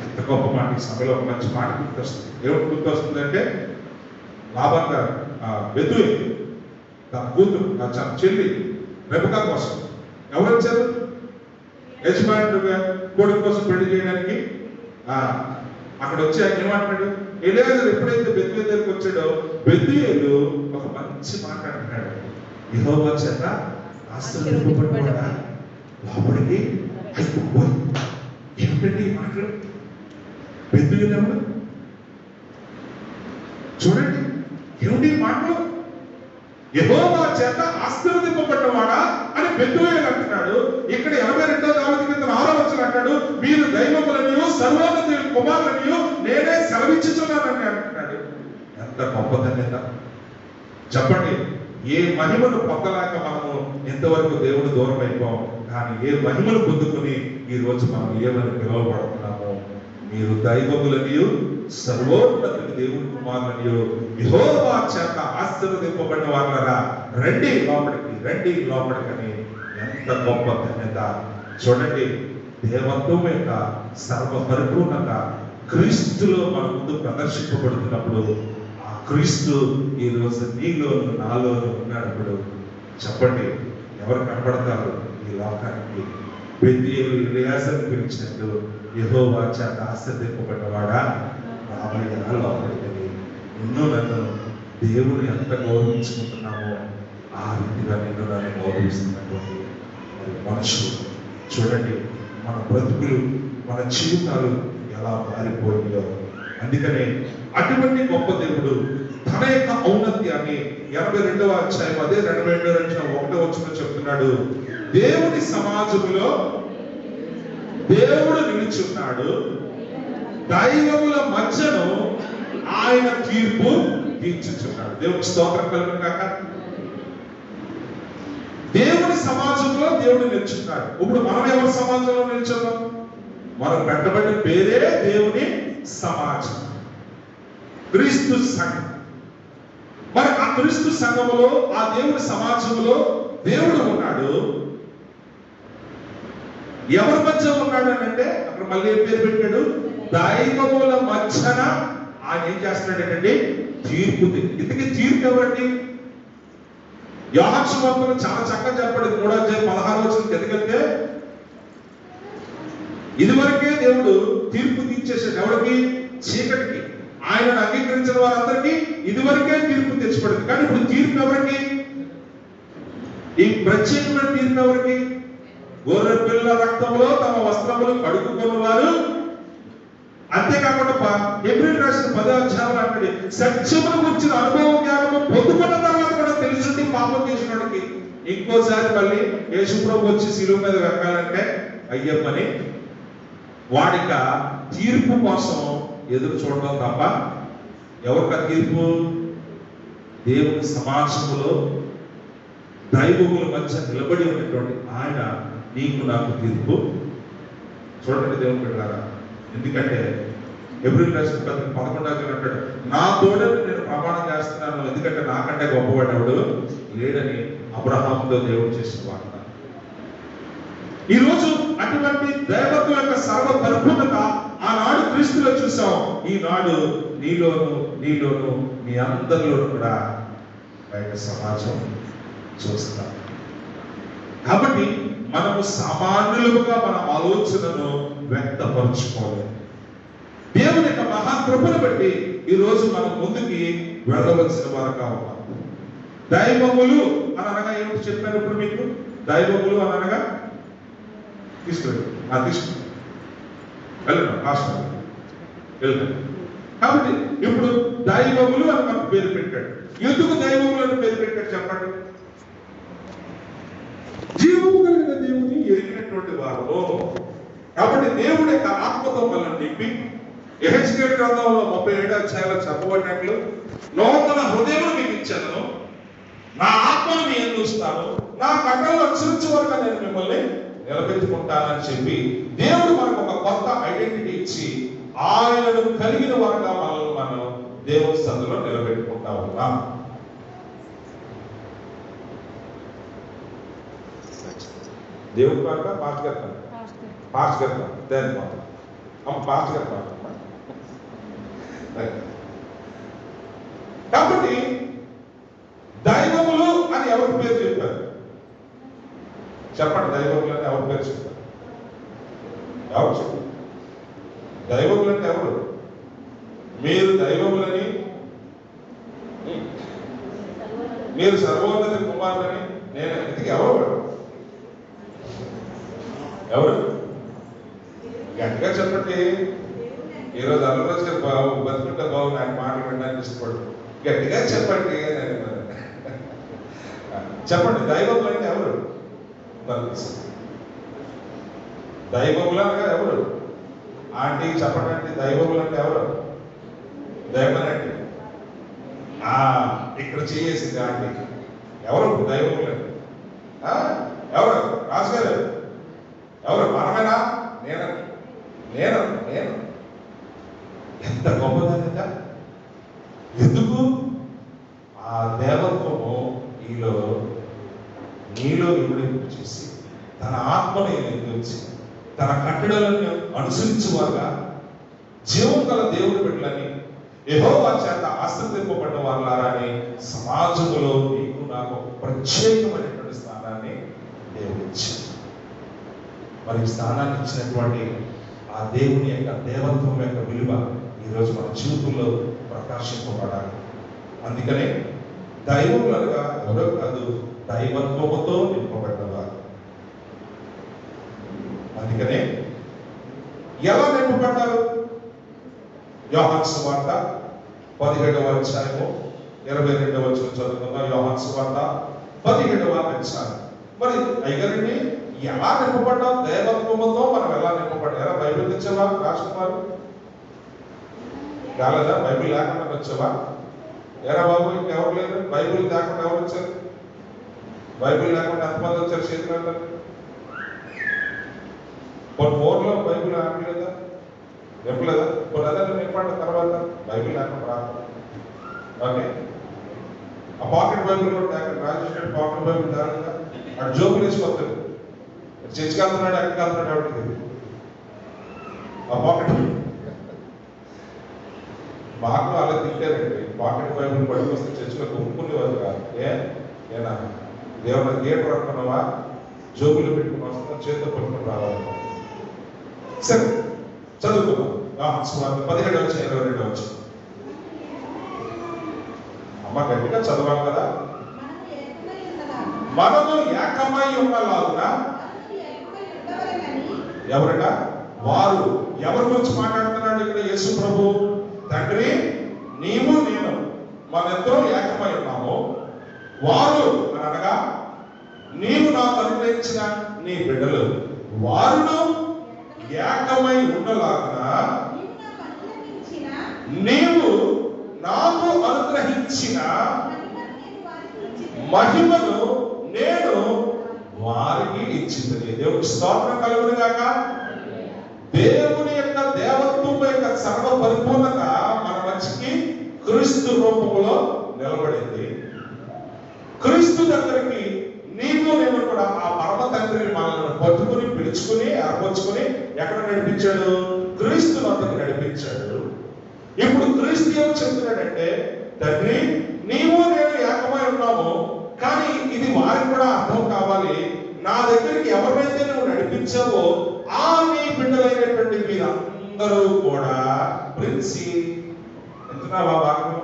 ఎంత గొప్ప మాట! ఈ సభలో ఒక మంచి మాట గుర్తొస్తుంది. ఏమిటి గుర్తొస్తుంది అంటే, లాబాన్ గారు బెతుయేలు తన కూతురు చెల్లి రెబెకా కోసం ఎవరు వచ్చారు? యజమానుడుగా కొడుకు కోసం పెళ్లి చేయడానికి అక్కడ వచ్చి ఆయన ఏమంటున్నాడు? ఎలియాజరు ఎప్పుడైతే బెతుయేలు దగ్గరికి వచ్చాడో బెతుయేలు ఒక మంచి మాట అంటున్నాడు. యెహోవా చేత ఆశీర్వదింపబడినవాడా లోపలికి అయిపోయి. ఏమిటండి ఈ మాటలు? బెతుయేలు ఎవరు? చూడండి, ఏమిటి మాటలు? యెహోవా చేత ఆశీర్వదింపబడినవాడా అని బెతుయేలు అంటున్నాడు. ఇక్కడ 82వ దావీదు కీర్తన 6వ వచనం అంటాడు, మీరు దైవములనియు సర్వోన్నతుని కుమారులనియు నేనే సెలవించుచున్నానని అంటున్నాడు. ఎంత గొప్ప ధన్యత! చెప్పండి, ఏ మహిమను పొందలేక మనము ఎంతవరకు దేవుడు దూరం అయిపోం. కానీ ఏ మహిమను పొందుకుని ఈ రోజు మనం ఏమని పిలువబడుతున్నామో, మీరు దైవములనియు సర్వోన్నతుని దేవుని కుమారులనియు యెహోవా చేత ఆశీర్వదింపబడిన వారులారా రండి లోపలికి, రండి లోపలికని. ఎంత గొప్ప ధన్యత! చూడండి, దేవత్వం యొక్క సర్వ పరిపూర్ణత క్రీస్తులో మన ముందు ప్రదర్శింపబడుతున్నప్పుడు ఆ క్రీస్తు ఈ రోజు నీలోను నాలోను ఉన్నాడు. చెప్పండి, ఎవరు కనబడతారు ఈ లోకానికి? బెతుయేలు ఎలియాజరును పిలిచినట్టు యెహోవా చేత ఆశీర్వదింపబడినవాడా రాబోయే లోపలికి. నిన్ను నన్ను దేవుడు ఎంత గౌరవించుకుంటున్నామో ఆ రీతిగా నిన్ను నన్ను గౌరవిస్తున్నటువంటి మనుషులు. చూడండి, మన బ్రతుకులు, మన జీవితాలు ఎలా మారిపోయాయో. అందుకనే అటువంటి గొప్ప దేవుడు తన యొక్క ఔన్నత్యాన్ని 82వ అధ్యాయం అదే 22వ అధ్యాయం 1వ వచనంలో చెప్తున్నాడు. దేవుని సమాజములో దేవుడు నిలుచున్నాడు, దైవముల మధ్యను ఆయన తీర్పు తీర్చుచున్నాడు. దేవునికి స్తోత్రం కలుగును కాక. దేవుని సమాజంలో దేవుడు నిల్చున్నాడు. ఇప్పుడు మనం ఎవరి సమాజంలో నిల్చున్నాం? మనం పెట్టబడిన పేరే దేవుని సమాజం, క్రీస్తు సంఘం. మరి ఆ క్రీస్తు సంఘములో, ఆ దేవుని సమాజంలో దేవుడు ఉన్నాడు. ఎవరి మధ్య ఉన్నాడు అని అంటే అక్కడ మళ్ళీ ఏం పేరు పెట్టాడు? దైవముల మధ్యన ఆయన ఏం చేస్తున్నాడంటే తీర్పు. ఇందుకే తీర్పు ఎవరండి? యోహాను సువార్తలో చాలా చక్కగా చెప్పాడు 3వ అధ్యాయం 16వ వచనం. ఎందుకంటే ఇదివరకే దేవుడు తీర్పు తీర్చేసాడు. ఎవరికి? చీకటికి. ఆయనను అంగీకరించిన వారందరికీ ఇదివరకే తీర్పు తెచ్చిపడింది. కానీ ఇప్పుడు తీర్పు ఎవరికి? ఈ ప్రత్యేకమైన తీర్పు ఎవరికి? గొర్రె పిల్ల రక్తంలో తమ వస్త్రములు కడుక్కున్న వారు. అంతేకాకుండా హెబ్రీయులకు రాసిన 10వ అధ్యాయంలో అంటాడు, సత్యమును గురించిన అనుభవ జ్ఞానము పొందుకున్న తర్వాత కూడా తెలుసుండి పాపం చేసినోడికి ఇంకోసారి మళ్ళీ యేసు ప్రభు వచ్చి శిలువ మీద వెక్కాలంటే అయ్యప్పని వాడిక తీర్పు కోసం ఎదురు చూడడం తప్ప ఎవరికి తీర్పు? దేవుని సమాజంలో దైవముల మధ్య నిలబడి ఉన్నటువంటి ఆయన నీకు నాకు తీర్పు. చూడండి దేవుని బిడ్డలారా, ఎందుకంటే హెబ్రీయులకు రాసిన 11వ అధ్యాయం అంటాడు, నా తోడని నేను ప్రమాణం చేస్తున్నాను, ఎందుకంటే నాకంటే గొప్పవాడెవడు లేడని అబ్రహాముతో దేవుడు చేసిన వాగ్దానం. ఈరోజు అటువంటి దైవత్వం యొక్క సర్వ పరిపూర్ణత ఆనాడు క్రీస్తులో చూసాం. ఈనాడు నీలోను మీ అందరిలోనూ కూడా బయట సమాజం చూస్తాం. కాబట్టి మనము సామాన్యులుగా మన ఆలోచనను వ్యక్తపరచుకోవాలి. దేవుని యొక్క మహాకృపను బట్టి ఈ రోజు మనం ముందుకి వెళ్ళవలసిన వారుగా ఉన్నాం. దైవములు అని అనగా ఏమిటి చెప్పాను ఇప్పుడు మీకు? దైవములు అని అనగా తీసుకురండి వెళ్ళండి హాస్టల్ వెళ్తాను. కాబట్టి ఇప్పుడు దైవములు అని మనకు పేరు పెట్టాడు. ఎందుకు దైవములు అని పేరు పెట్టాడు చెప్పండి? జీవము కలిగిన దేవుని ఎరిగినటువంటి వారు. కాబట్టి దేవుడి యొక్క ఆత్మతో మనల్ని నింపి యెహెజ్కేలు గ్రంథంలో 37వ అధ్యాయంలో చెప్పబడినట్లు నూతన హృదయం మీకు ఇచ్చాను, నా ఆత్మను మీ యందు ఉంచుతాను, నా కట్టలను అనుసరించే వరకు నేను మిమ్మల్ని నిలబెట్టుకుంటానని చెప్పి దేవుడు మనకు ఒక కొత్త ఐడెంటిటీ ఇచ్చి ఆయనను కలిగిన వారుగా మనల్ని మనం దేవుని సన్నిధిలో నిలబెట్టుకుంటా ఉన్నాం. దేవుడి పాట పాస్ట్ గారు దాని పాట పాస్ట్ గారు పాట. కాబట్టి దైవములు అని ఎవరి పేరు చెప్పారు చెప్పండి? దైవములు అని ఎవరి పేరు చెప్పారు? ఎవరు చెప్పారు? దైవములు అంటే ఎవరు? మీరు దైవములని, మీరు సర్వోన్నత కుమారులని నేను ఎందుకు ఎవరు? ఎవరు గట్టిగా చెప్పండి. ఈరోజు అల్లరోజు గారు బాబు బతుకుంటే బాబు ఆయన మాటలు వినడానికి ఇష్టపడు. గట్టిగా చెప్పండి అని చెప్పండి. దైవములు అంటే ఎవరు? దైవములు అనగా ఎవరు? ఆంటీ చెప్పండి. దైవములు అంటే ఎవరు? దైవం అంటే ఇక్కడ చేసింది ఆంటీ. ఎవరు దైవములు అంటే? ఎవరు? రాజుగారు ఎవరు? మనమేనా? నేను ఎంత గొప్పదన్నగా. ఎందుకు? ఆ దేవత్వము నీలో విడుదల చేసి తన ఆత్మని ఎదిరించి తన కట్టడలను అనుసరించేవారుగా జీవం గల దేవుని బిడ్డలని యెహోవా చేత ఆశీర్వదింపబడిన వారులారని సమాజంలో నీకు నాకు ప్రత్యేకమైనటువంటి స్థానాన్ని దేవుడు ఇచ్చాడు. మరి స్థానాన్ని ఇచ్చినటువంటి ఆ దేవుని యొక్క దేవత్వం యొక్క విలువ ఈరోజు మన జీవితంలో ప్రకాశింపబడాలి. అందుకనే దైవములుగా ఎవరో కాదు, దైవత్వముతో నింపబడ్డవారు. అందుకనే యోహాను సువార్త 17వ అధ్యాయము 22వ వచనం చదువుకుందాం. యోహాను సువార్త 17వ అధ్యాయం. మరి అయ్యారండి ఎలా నింపబడ్డాం? దేవత్వముతో మనం ఎలా నింపబడ్డా? ఎలా బైబిల్ తెచ్చావా రాసుకున్నారు? కాలేదా? బైబిల్ లేకుండా వచ్చావా? ఎరా బాబు ఇంకెవరు లేరు? బైబిల్ లేకుండా ఎవరు వచ్చారు? బైబిల్ లేకుండా ఎంతమంది వచ్చారు? చేతులు కొన్ని ఫోన్లో బైబిల్ ఆపలేదా? నింపలేదా? కొన్ని అదే నింపండి తర్వాత బైబిల్ లేకుండా రాదు. ఓకే, ఆ పాకెట్ బైబిల్ కూడా రాజేష్ పాకెట్ బైబిల్ దానిగా అటు జోకులు వేసిపోతాడు. చర్చికి వెళ్తున్నాడు, ఎక్కడికి వెళ్తున్నాడు ఎవరికి ఆ పాకెట్. మాకు అలా తింటారండి. పాకెట్ బైబిల్ పట్టుకొస్తే చర్చిలో కొనుక్కునేవారు కాదు. ఏనా దేవుడు థియేటర్ అనుకున్నావా? జోకులు పెట్టుకుని వస్తున్నా, చేతితో పట్టుకుని రావాలి. సరే చదువుకుందాం. 17వ అధ్యాయం 22వ వచనం. అమ్మ గట్టిగా చదవాలి కదా. మనము ఏకమై ఉన్నలాగున ఎవరట? వారు. ఎవరి గురించి మాట్లాడుతున్నాడు ఇక్కడ యేసు ప్రభు? తండ్రి నీవు నేను మనిద్దరూ ఏకమై ఉన్నాము. వారు అని అనగా నీవు నాకు అనుగ్రహించిన నీ బిడ్డలు వారును ఏకమై ఉండలాగున నీవు నాకు అనుగ్రహించిన మహిమను నేను వారికి ఇచ్చింది. దేవుడికి స్తోత్రం కలుగును గాక. దేవుని యొక్క దేవత్వం యొక్క సర్వ పరిపూర్ణత మన మధ్యకి క్రీస్తు రూపంలో నిలబడింది. క్రీస్తు దగ్గరికి నీకు నేను కూడా ఆ పరమ తండ్రిని మనల్ని పట్టుకుని పిలుచుకుని ఏర్పరచుకుని ఎక్కడ నడిపించాడు? క్రీస్తు వద్దకు నడిపించాడు. ఇప్పుడు క్రీస్తు ఏం చెప్తున్నాడంటే, తండ్రి నీవు నేను ఏకమై ఉన్నాము, కానీ ఇది వారికి కూడా అర్థం కావాలి. నా దగ్గరికి ఎవరైతే నువ్వు నడిపించావో ఆ నీ బిడ్డలైనటువంటి మీరందరూ కూడా ప్రిన్సి ఎంతున్నావా భాగం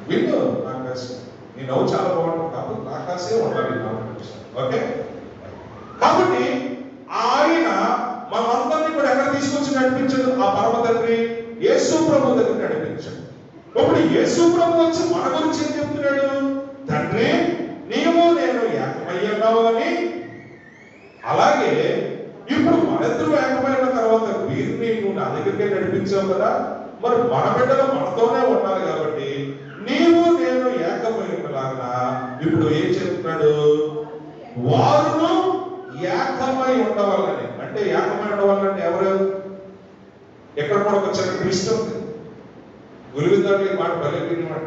విండు ఆకాశం. నీ నవ్వు చాలా బాగుంటుంది కాబట్టి ఆకాశే ఉండాలి. ఓకే, కాబట్టి ఆయన మనందరినీ కూడా ఎక్కడ తీసుకొచ్చి నడిపించాడు? ఆ పరమ తండ్రి యేసు ప్రభు దగ్గర నడిపించాడు. ఇప్పుడు యేసు ప్రభు వచ్చి మన గురించి ఏం చెప్తున్నాడు? తండ్రి నీవు నేను ఏకమయ్యావు అని. అలాగే ఇప్పుడు మనిద్దరూ ఏకమైన తర్వాత వీరిని నువ్వు నా దగ్గరికే నడిపించావు కదా, మరి మన బిడ్డలు మనతోనే ఉండాలి. కాబట్టి నీవు నేను ఏకమైనలాగా ఇప్పుడు ఏం చెప్తున్నాడు? వారును ఏకమై ఉండవాలని. అంటే ఏకమై ఉండవాలంటే ఎవరు? ఎక్కడ కూడా ఒక చిన్న ట్విస్ట్ ఉంది. గురువిందాడు ఈ మాట బలి మాట.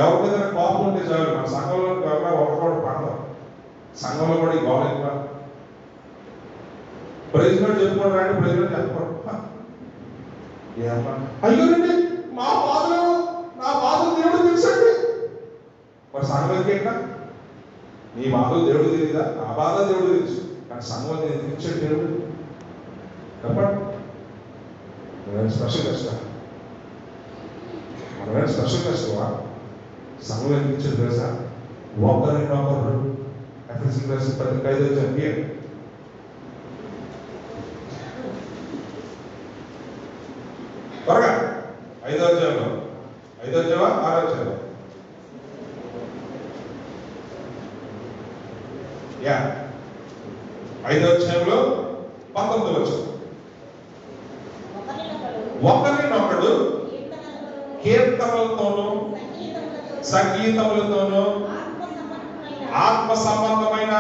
ఎవరి మీద కోపం ఉంటే చాలు మన సంఘంలో ఒకటి పడదాం. సంఘంలో కూడా ఈ గోడ ఎక్కువ. ప్రైజ్మెంట్ చెప్పుకోండి రాండి, ప్రైజ్మెంట్ చెప్పుకోండి. అయ్యోనండి మా బాధలు నా బాధలు దేవుడు తెలుసండి. మరి సంఘం ఎక్కడ? నీ బాధలు దేవుడు తెలియదా? నా బాధ దేవుడు తెలుసు, కానీ సంఘం తెలిసాడు దేవుడు. చెప్పండి, స్పెషల్ కష్టం. మనమేం స్పెషల్ కష్టమా? సంఘం ఎందుకు ఇచ్చాడు తెలుసా? ఒకరినొకరు ఎఫ్ఎస్సీ రాసిన 15వ అధ్యాయం త్వరగా 5వ అధ్యాయంలో 5వ అధ్యాయమా 6వ అధ్యాయం? 5వ అధ్యాయంలో 19వ వచనం. ఒకరినొకడు కీర్తనలతోనూ సంగీతములతోనూ ఆత్మ సంబంధమైన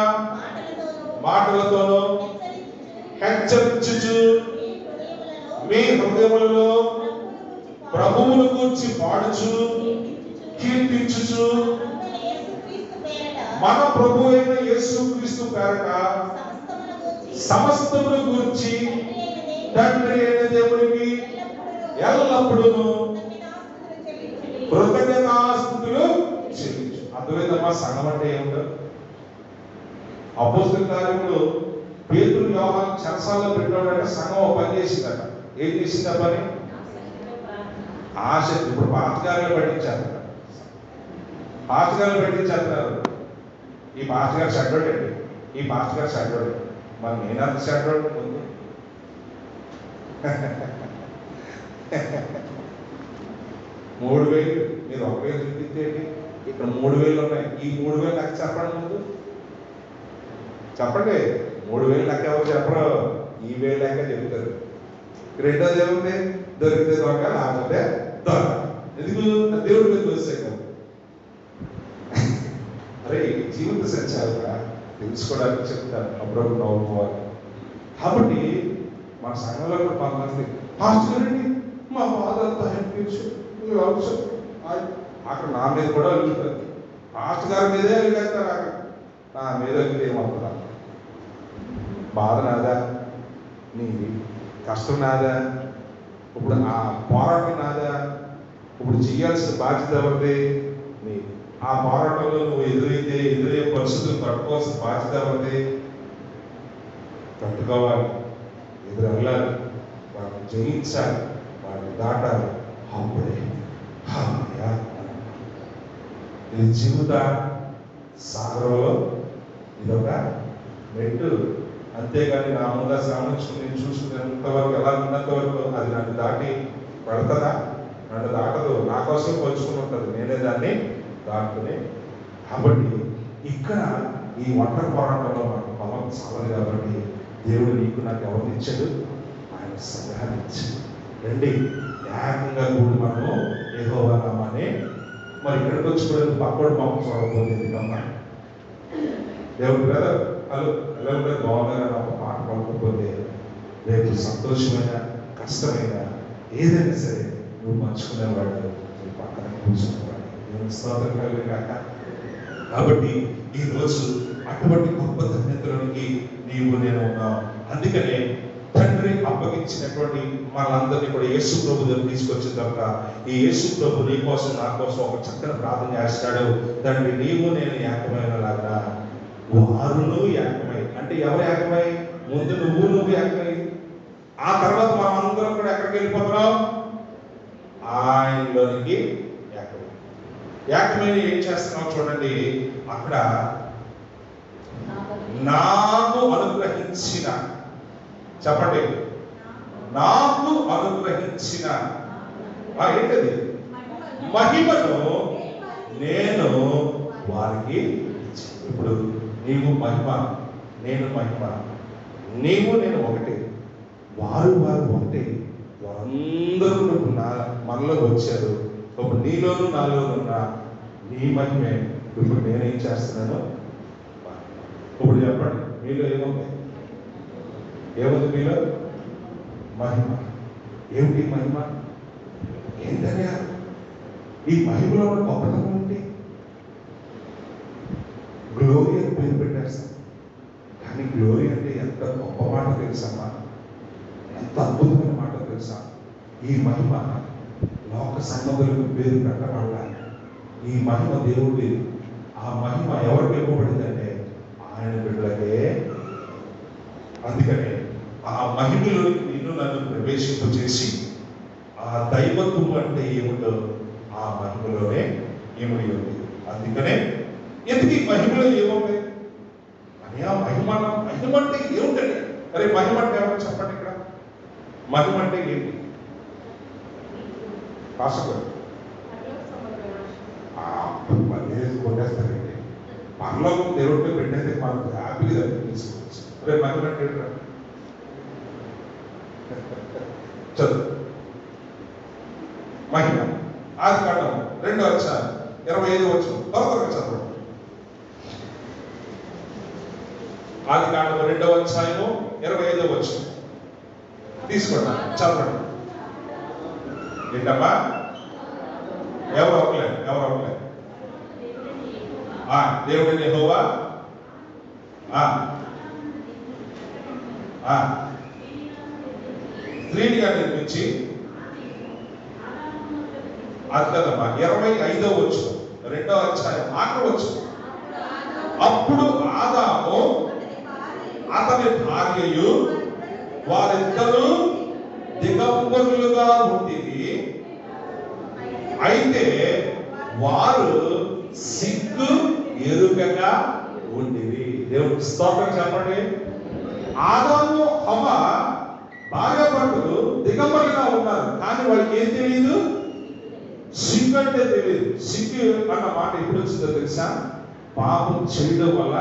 మాటలతోనూ హెచ్చరించుచు మీ హృదయములలో ప్రభువును గూర్చి పాడుచు కీర్తించుచు మన ప్రభు అయిన యేసుక్రీస్తు పేరట సమస్తమును గూర్చి తండ్రి అయిన దేవునికి ఎల్లప్పుడూ కృతజ్ఞతాస్తుతులు చెల్లించు. అర్థమైందమ్మా సంఘం అంటే ఏమిటో? అపోస్తలుల కార్యములు పేతురు యోహాను చెరసాలలో పెట్టాడంటే సంఘం ఒక పని చేసిందట. ఏం చేసింది ఆ పని? ఆశ. ఇప్పుడు పాతకారులు పట్టించారు, పాతకారులు పెట్టించేస్తున్నారు. ఈ పాతగారు షడ్డోడు అండి, ఈ పాతగారు షడ్డోడు. మరి నేనంత షడ్డోడు ముందు 3,000 మీరు 1,000 చూపించేయండి, ఇక్కడ 3,000 ఉన్నాయి. ఈ 3,000 లెక్క చెప్పండి ముందు, చెప్పండి. 3,000 లెక్క ఎవరు చెప్పరు, ఈ 1,000 లెక్క చెప్తారు. రెండోది ఏముంది, దొరికితే దొంగ లేకపోతే దొంగ. ఎందుకు దేవుడి మీద దోసాక అరే జీవిత సత్యాలుగా తెలుసుకోవడానికి చెప్తాను, అప్పుడప్పుడు నవ్వుకోవాలి. కాబట్టి మన సంఘంలో కూడా కొంతమంది పాస్టర్ గారండి మా బాధ అంతా అనిపించు అక్కడ నా మీద కూడా వెళ్తుంది, పాస్టర్ గారి మీదే వెళ్ళేస్తారు. అక్కడ నా మీద వెళ్తే ఏమవుతుందా, బాధ నాదా, నీ కష్టం నాదా, ఇప్పుడు ఆ పోరాటం నాదా, ఇప్పుడు చేయాల్సిన బాధ్యత ఎవరిది, నీ ఆ పోరాటంలో నువ్వు ఎదురయ్యే పరిస్థితులు తట్టుకోవాల్సిన బాధ్యత ఎవరిది, తట్టుకోవాలి, ఎదురు వెళ్ళాలి, వాటిని జయించాలి, వాటిని దాటాలి. అప్పుడే ఇది జీవిత సాగరంలో ఇదొక మెట్టు. అంతేగాని నా ముందు శ్రమించుకుని నేను చూసుకునేంత వరకు ఎలా ఉన్నంత వరకు అది నన్ను దాటి పడుతుందా, నన్ను దాటదు, నా కోసం పంచుకుని ఉంటుంది, నేనే దాన్ని దాటుకుని. కాబట్టి ఇక్కడ ఈ ఒంటరి పోరాటంలో మనకు బలం చాలదు. కాబట్టి దేవుడు నీకు నాకు ఎవరిని ఇచ్చాడు, ఆయన సంగ్రహాన్ని ఇచ్చాడు. రండి ఏకంగా కూడి మనము యెహోవా నామాన్ని, మరి ఇక్కడికి వచ్చి కూడా పక్కడు పాపం చూడకపోతుంది కమ్మా దేవుడు కదా వాళ్ళు ఎలా కూడా బాగున్నారని ఒక మాట పలుకోకపోతే రేపు సంతోషమైన కష్టమైన ఏదైనా సరే నువ్వు పంచుకునేవాడు, నీ పక్కన కూర్చునేవాడు. దేవుని స్తోత్రం కలిగిన కాక. కాబట్టి ఈరోజు అటువంటి గొప్ప ధన్యతలోనికి నీవు నేను ఉన్నావు. అందుకనే తండ్రి అప్పగించినటువంటి మనందరినీ కూడా యేసు ప్రభు దగ్గర తీసుకొచ్చిన తర్వాత ఈ యేసు ప్రభు నీ కోసం నా కోసం ఒక చక్కని ప్రార్థన చేస్తాడు. తండ్రి నీవు నేను ఏకమైన లాగా వారును ఏకమై, అంటే ఎవరు ఏకమై, ముందు నువ్వు ఏకమై, ఆ తర్వాత మనం అందరం కూడా ఎక్కడికి వెళ్ళిపోతున్నాం, ఆయనలోనికి ఏకమై. ఏకమైన ఏం చేస్తున్నాం చూడండి, అక్కడ నాకు అనుగ్రహించిన, చెప్పండి, నాకు అనుగ్రహించిన ఏంటది, మహిమను నేను వారికి. ఇప్పుడు నీవు మహిమ, నేను మహిమ, నీవు నేను ఒకటి, వారు ఒకటి, వారందరూ మనలో వచ్చారు. ఇప్పుడు నీలోను నాలోను ఉన్న నీ మహిమే ఇప్పుడు నేనేం చేస్తున్నాను. ఇప్పుడు చెప్పండి, మీలో ఏముంది, మీలో మహిమ. ఏమిటి మహిమ, ఏంటనే ఈ మహిమలో ఉన్న గొప్పతనం ఏంటి? గ్లోరీ అని పేరు పెట్టేస్తాం, కానీ గ్లోరీ అంటే ఎంత గొప్ప మాట తెలుసమ్మా, ఎంత అద్భుతమైన మాట తెలుసా. ఈ మహిమ లోక సంబంధులకు పేరు పెట్టబడాలి. ఈ మహిమ దేవుడి, ఆ మహిమ ఎవరికి ఇవ్వబడిందంటే ఆయన బిడ్డలకే. అందుకనే ఆ మహిమలోకి నిన్ను నన్ను ప్రవేశింపచేసి ఆ దైవత్వం అంటే ఏమిటో ఆ మహిమలోనే ఏమిటి ఉంది. అందుకనే ఎందుకు ఈ మహిమలో ఏముంది అని, ఆ మహిమ అంటే ఏమిటండి? అరే మహిమ అంటే ఎవరు చెప్పండి, ఇక్కడ మహిమ అంటే ఏంటి? కొట్టేస్తారండి, పర్లోకం దేవుడితో పెట్టేస్తే మనకు హ్యాపీగా తీసుకోవచ్చు. అరే మహిమ అంటే చదువు. మహిమ ఆదికాండం 2:25 త్వరగా చదవండి. ఆదికాండం 2:25 తీసుకోండి, చదవండి. ఏంటమ్మా, ఎవరు అవ్వలేదు దేవుడి యెహోవా స్త్రీనిగా నిర్మించి, అది కదమ్మా 25 2వ అధ్యాయం 8 అప్పుడు ఆదాము అతని భార్యయు వారిద్దరూ దిగంబరులుగా ఉండేది, అయితే వారు సిగ్గు ఎరుగగా ఉండేది. దేవుడికి స్తోత్రం చెప్పండి. ఆదాము హవ్వ భార్యాభర్తలు దిగంబరులుగా ఉన్నారు, కానీ వాళ్ళకి ఏం తెలియదు, సిగ్గు అంటే తెలియదు. సిగ్గు అన్న మాట ఎప్పుడు వచ్చిందో తెలుసా? పాపం చేయడం వల్ల,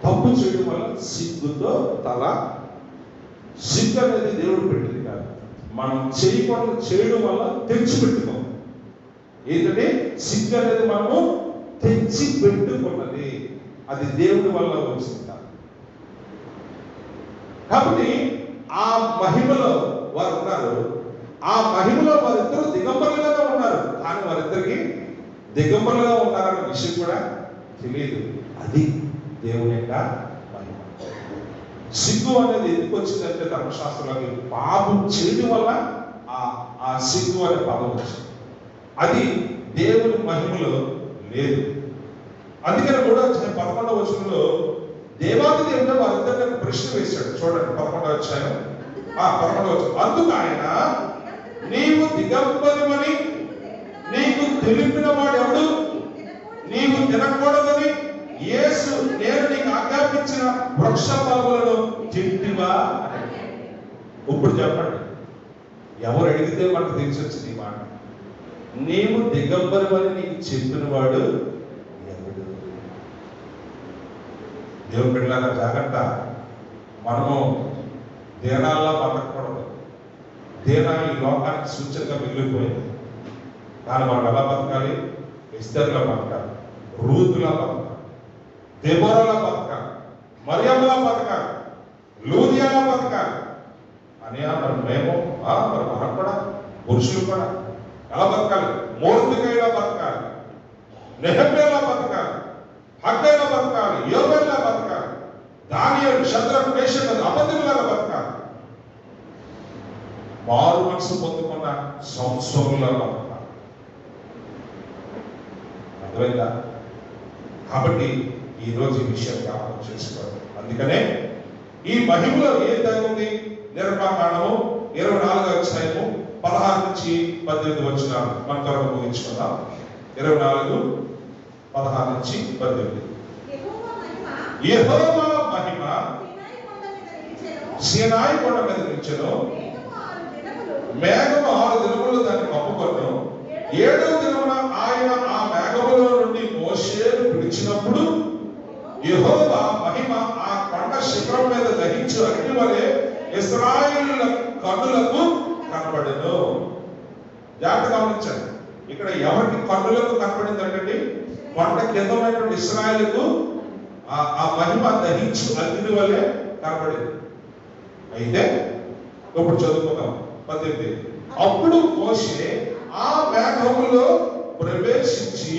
తప్పు చేయడం వల్ల సిగ్గుతో తల. సిగ్గు అనేది దేవుడు పెట్టింది కాదు, మనం చేయకుండా చేయడం వల్ల తెచ్చిపెట్టుకోం. ఏంటంటే సిగ్గు అనేది మనము తెచ్చి పెట్టుకున్నది, అది దేవుడి వల్ల వచ్చింది కాదు. కాబట్టి ఆ మహిమలో వారు ఉన్నారు, ఆ మహిమలో వారిద్దరూ దిగంబరులుగా ఉన్నారు, కానీ వారిద్దరికి దిగంబరులుగా ఉన్నారన్న విషయం కూడా తెలియదు. అది దేవుని యొక్క మహిమ. సిగ్గు అనేది ఎందుకు వచ్చిందంటే ధర్మశాస్త్రంలోకి పాపం చేయడం వల్ల ఆ సిగ్గు అనే పదం వచ్చింది. అది దేవుని మహిమలో లేదు. అందుకని కూడా 11వ వచనంలో దేవాది దేవుడు వారిద్దరిని ప్రశ్న వేశాడు. చూడండి 11వ అధ్యాయం 11వ వచనం. అందుకు ఆయన, నీవు దిగంబరువని నీకు తెలిపిన వాడెవడు? నీవు తినకూడదని యేసు నేను నీకు ఆజ్ఞాపించిన వృక్ష ఫలములను తింటివా? ఇప్పుడు చెప్పండి, ఎవరు అడిగితే మనకు తెలిసి వచ్చింది ఈ మాట. నీవు దిగంబరువని నీకు చెప్పిన వాడు ఎవడు? దేవుని బిడ్డలారా జాగ్రత్త. మనము దేనాల్లో బతకూడదు. దేనా ఈ లోకానికి సూచనగా మిగిలిపోయింది. కానీ మనం ఎలా బతకాలి? ఎస్తేర్లా బతకాలి, రూతులా బతకాలి, దెబోరాలా బతకాలి, మరియమ్మలా బతకాలి, లూదియాలా బతకాలి అని మరి మేము మరి మనం కూడా, పురుషులు కూడా ఎలా బతకాలి? మూర్తికైలా బతకాలి, నెహమ్యాలా బతకాలి, హగ్గైలా బతకాలి, యోబేలా బతకాలి, దానియేలు, షద్రక్, మేషక్ అబద్ధులాగా బతకాలి, మారు మనసు పొందుకున్న సంవత్సరంలో బతకాలి. అర్థమైందా? కాబట్టి ఈరోజు ఈ విషయం జ్ఞాపకం చేసుకోవాలి. అందుకనే ఈ మహిమలో ఏం తగ్గుంది? నిర్మాకాండము 24వ అధ్యాయము 16 నుంచి 18 వచనాలు మన త్వరగా ముగించుకుందాం. 24, 16 నుంచి 18. యెహోవా మహిమ సీనాయి కొండ మీద నిలిచెను, మేఘము 6 దినములు దాన్ని కప్పుకొను. 7వ దినమున ఆయన ఆ మేఘములో నుండి మోషేను పిలిచినప్పుడు యెహోవా మహిమ ఆ కొండ శిఖరం మీద దహించు అగ్ని వలె ఇశ్రాయేలుల కన్నులకు కనబడెను. జాగ్రత్తగా గమనించండి, ఇక్కడ ఎవరికి కన్నులకు కనబడిందంటే కొండ కింద ఉన్నటువంటి ఇశ్రాయేలుకు ఆ మహిమ దహించు అగ్ని వలె కనబడింది. అయితే ఇప్పుడు చదువుకుందాం 18. అప్పుడు మోషే ఆ మేఘములో ప్రవేశించి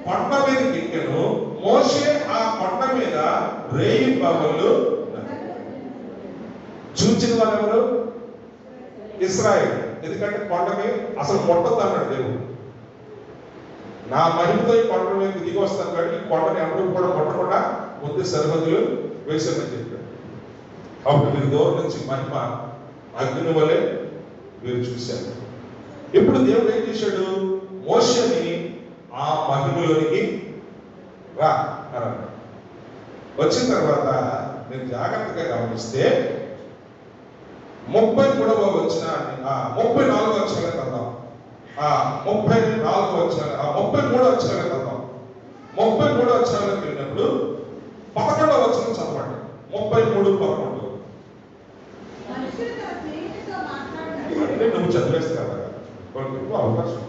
కొండ మీద ఎక్కెను. మోషే ఆ కొండ మీద రేయింబవళ్ళు చూచిన వారు ఎవరు? ఇశ్రాయేలు. ఎందుకంటే కొండకి అసలు కొట్టద్దు అన్నాడు దేవుడు. నా మహిమతో ఈ కొండ మీద దిగి వస్తాను కానీ ఈ కొండని ఎవరు కూడా కొట్టకుండా ముందు సరిహద్దులు వేసామని చెప్పాడు. అప్పుడు మీరు దూరం నుంచి మహిమ అగ్ని వలె మీరు చూశారు. ఇప్పుడు దేవుడు ఏం చేశాడు? మోషేని ఆ మహిమలోనికి రా అన్నాడు. వచ్చిన తర్వాత మీరు జాగ్రత్తగా గమనిస్తే 33వ వచనాన్ని 34వ వచనాన్ని చదువుదాం. 34వ వచనాన్ని 33వ వచనాన్ని చదువుదాం. 33వ వచనానికి వెళ్ళినప్పుడు 11వ వచనం చదవండి. 33:11. అంటే నువ్వు చదివేస్తే కదా అవకాశం.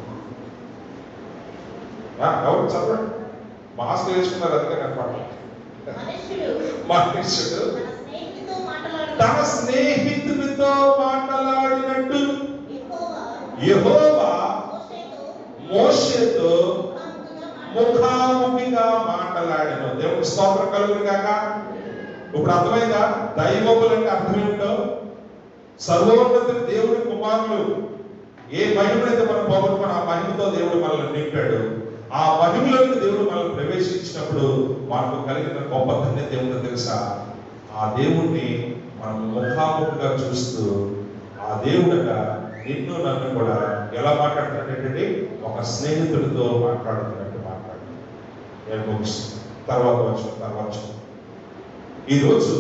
ఎవరు చదవండి, మాస్క్ వేసుకున్నారు అందుకే కనపడ. మనుష్యుడు తన స్నేహితునితో మాట్లాడినట్టు యెహోవా మోషేతో ముఖాముఖిగా మాట్లాడెను. దేవుని స్తోత్రం కలుగును గాక. ఇప్పుడు అర్థమైందా? దైవములు అంటే అర్థం ఏమిటో? సర్వోన్నతుని దేవుడి కుమారులు. ఏ మహిమనైతే మనం పోగొట్టుకుని ఆ మహిమతో దేవుడు మనల్ని నింపాడు. ఆ మహిమలోకి దేవుడు మనల్ని ప్రవేశించినప్పుడు మనకు కలిగిన గొప్ప ధన్యత ఏమిటో తెలుసా? ఆ దేవుణ్ణి మనం ముఖాముఖిగా చూస్తూ ఆ దేవుడట నిన్ను నన్ను కూడా ఎలా మాట్లాడుతున్నట్టు ఒక స్నేహితుడితో మాట్లాడుతున్నట్టు మాట్లాడు. నేను ముగిస్తాను. తర్వాత ఈరోజు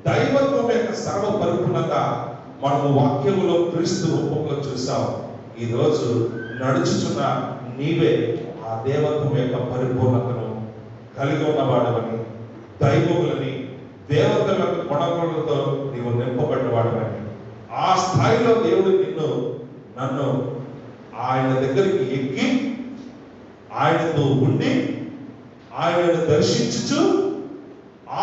దైవత్వం యొక్క సర్వ పరిపూర్ణత మనము వాక్యములో క్రీస్తు రూపంలో చూసాం. ఈ రోజు నడుచుచున్న నీవే ఆ దేవత్వం యొక్క పరిపూర్ణతను కలిగి ఉన్నవాడవని, దైవములని దేవతల యొక్క గుణములతో నీవు నింపబడినవాడవని, ఆ స్థాయిలో దేవుడు నన్ను ఆయన దగ్గరికి ఎక్కి ఆయనతో ఉండి ఆయనను దర్శించుచు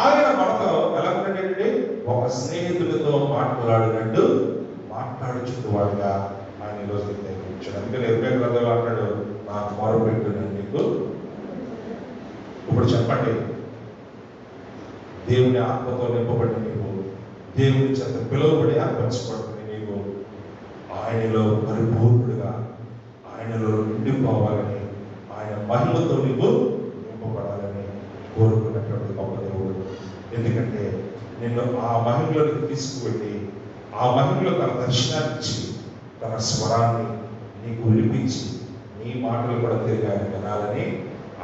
ఆయన మనతో ఎలా ఉన్నాడంటే ఒక స్నేహితుడితో మాట్లాడినట్టు మాట్లాడుచువాడుగా ఆయన ఈరోజు నిర్ణయించాడు. అందుకని 20 గ్రంథంలో అంటాడు, నాకు మొరపెట్టు నేను నీకు. ఇప్పుడు చెప్పండి, దేవుని ఆత్మతో నింపబడి నీవు, దేవుని చేత పిలువబడి ఏర్పరచబడుతుంది నీవు ఆయనలో పరిపూర్ణుడిగా ఆయనలో నిండిపోవాలని, ఆయన మహిమతో నీవు నింపబడాలని కోరుకున్నటువంటి గొప్ప దేవుడు. ఎందుకంటే నిన్ను ఆ మహిమలోకి తీసుకువెళ్ళి ఆ మహిమలో తన దర్శనాన్ని ఇచ్చి తన స్వరాన్ని నీకు వినిపించి నీ మాటలు కూడా తిరిగి ఆయన వినాలని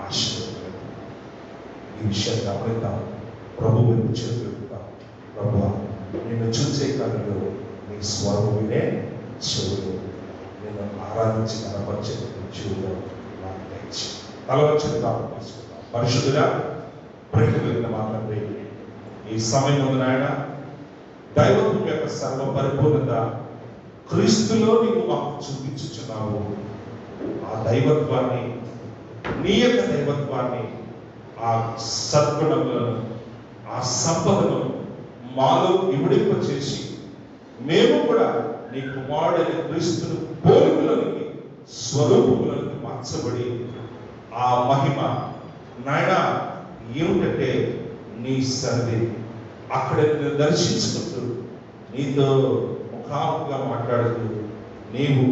ఆశీర్వదించాడు. ఈ విషయాన్ని గమనిద్దాం, ప్రభు వైపు చేతులుతాం. ప్రభు, నిన్ను చూసే కళ్ళు, నీ స్వరం వినే చెవులు, నిన్ను ఆరాధించి కనపరిచే చెవులు నాకు తెచ్చి తలవచ్చుతాం. పరిశుద్ధుడా, ప్రేమ కలిగిన మా తండ్రి, ఈ సమయం ఉంది నాయన, దైవత్వం యొక్క సర్వ పరిపూర్ణత క్రీస్తులో నీవు మాకు చూపించుచున్నావు. ఆ దైవత్వాన్ని, నీ యొక్క దైవత్వాన్ని, ఆ సద్గుణములను, ఆ సంపదను మాలో ఇమిడింపచేసి మేము కూడా నీ కుమారుడైన క్రీస్తును పోలికలోనికి, స్వరూపములోనికి మార్చబడి ఆ మహిమ నాయన ఏమిటంటే నీ సన్నిధి అక్కడ నిన్ను దర్శించుకుంటూ నీతో ముఖాముఖిగా మాట్లాడుతూ నీవు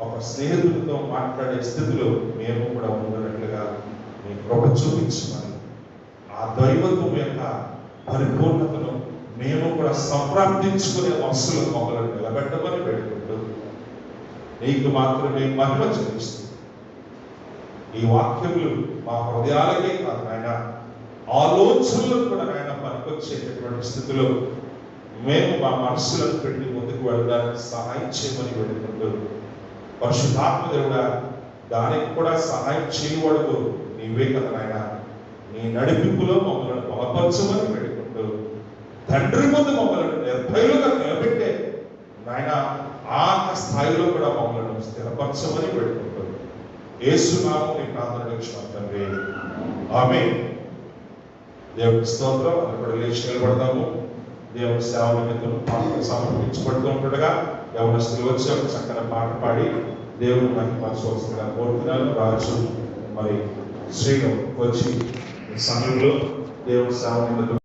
ఒక స్నేహితుడితో మాట్లాడే స్థితిలో మేము కూడా ఉండనట్లుగా నీ కృప చూపించమని, ఆ దైవత్వం యొక్క పరిపూర్ణతను మేము కూడా సంప్రాప్తించుకునే వరుసలో మమ్మల్ని నిలబెట్టమని పెట్టుకుంటూ నీకు మాత్రమే మహిమ చెల్లిస్తూ ఈ వాక్యములు మా హృదయాలకే కాదు నాయన, ఆలోచనలకు కూడా నాయన పనికొచ్చేటటువంటి స్థితిలో మేము మా మనస్సులను పెట్టి ముందుకు వెళ్ళడానికి సహాయం చేయమని వేడుకుంటూ, పరిశుద్ధాత్మ దేవుడా దానికి కూడా సహాయం చేయవడకు నీవే కదా నాయన, నీ నడిపింపులో మమ్మల్ని బలపరచమని వేడుకుంటూ, తండ్రి ముందు మమ్మల్ని నిర్భయులుగా నిలబెట్టే నాయన ఆ స్థాయిలో కూడా మమ్మల్ని స్థిరపరచమని వేడుకుంటూ యేసు నామమున ప్రార్థన చేస్తున్నాం తండ్రి, ఆమేన్. దేవుడి స్తోత్రం. అందరూ లేచి నిలబడదాము. దేవుడి సేవ నిమిత్తం పాటలు సమర్పించబడుతూ ఉంటుండగా యవనస్తులు వచ్చి ఒక చక్కని పాట పాడి దేవుడు మహిమపరచవలసిందిగా కోరుతున్నాను. రాజు మరి శ్రీను వచ్చి ఈ సమయంలో దేవుడి సేవ నిమిత్తం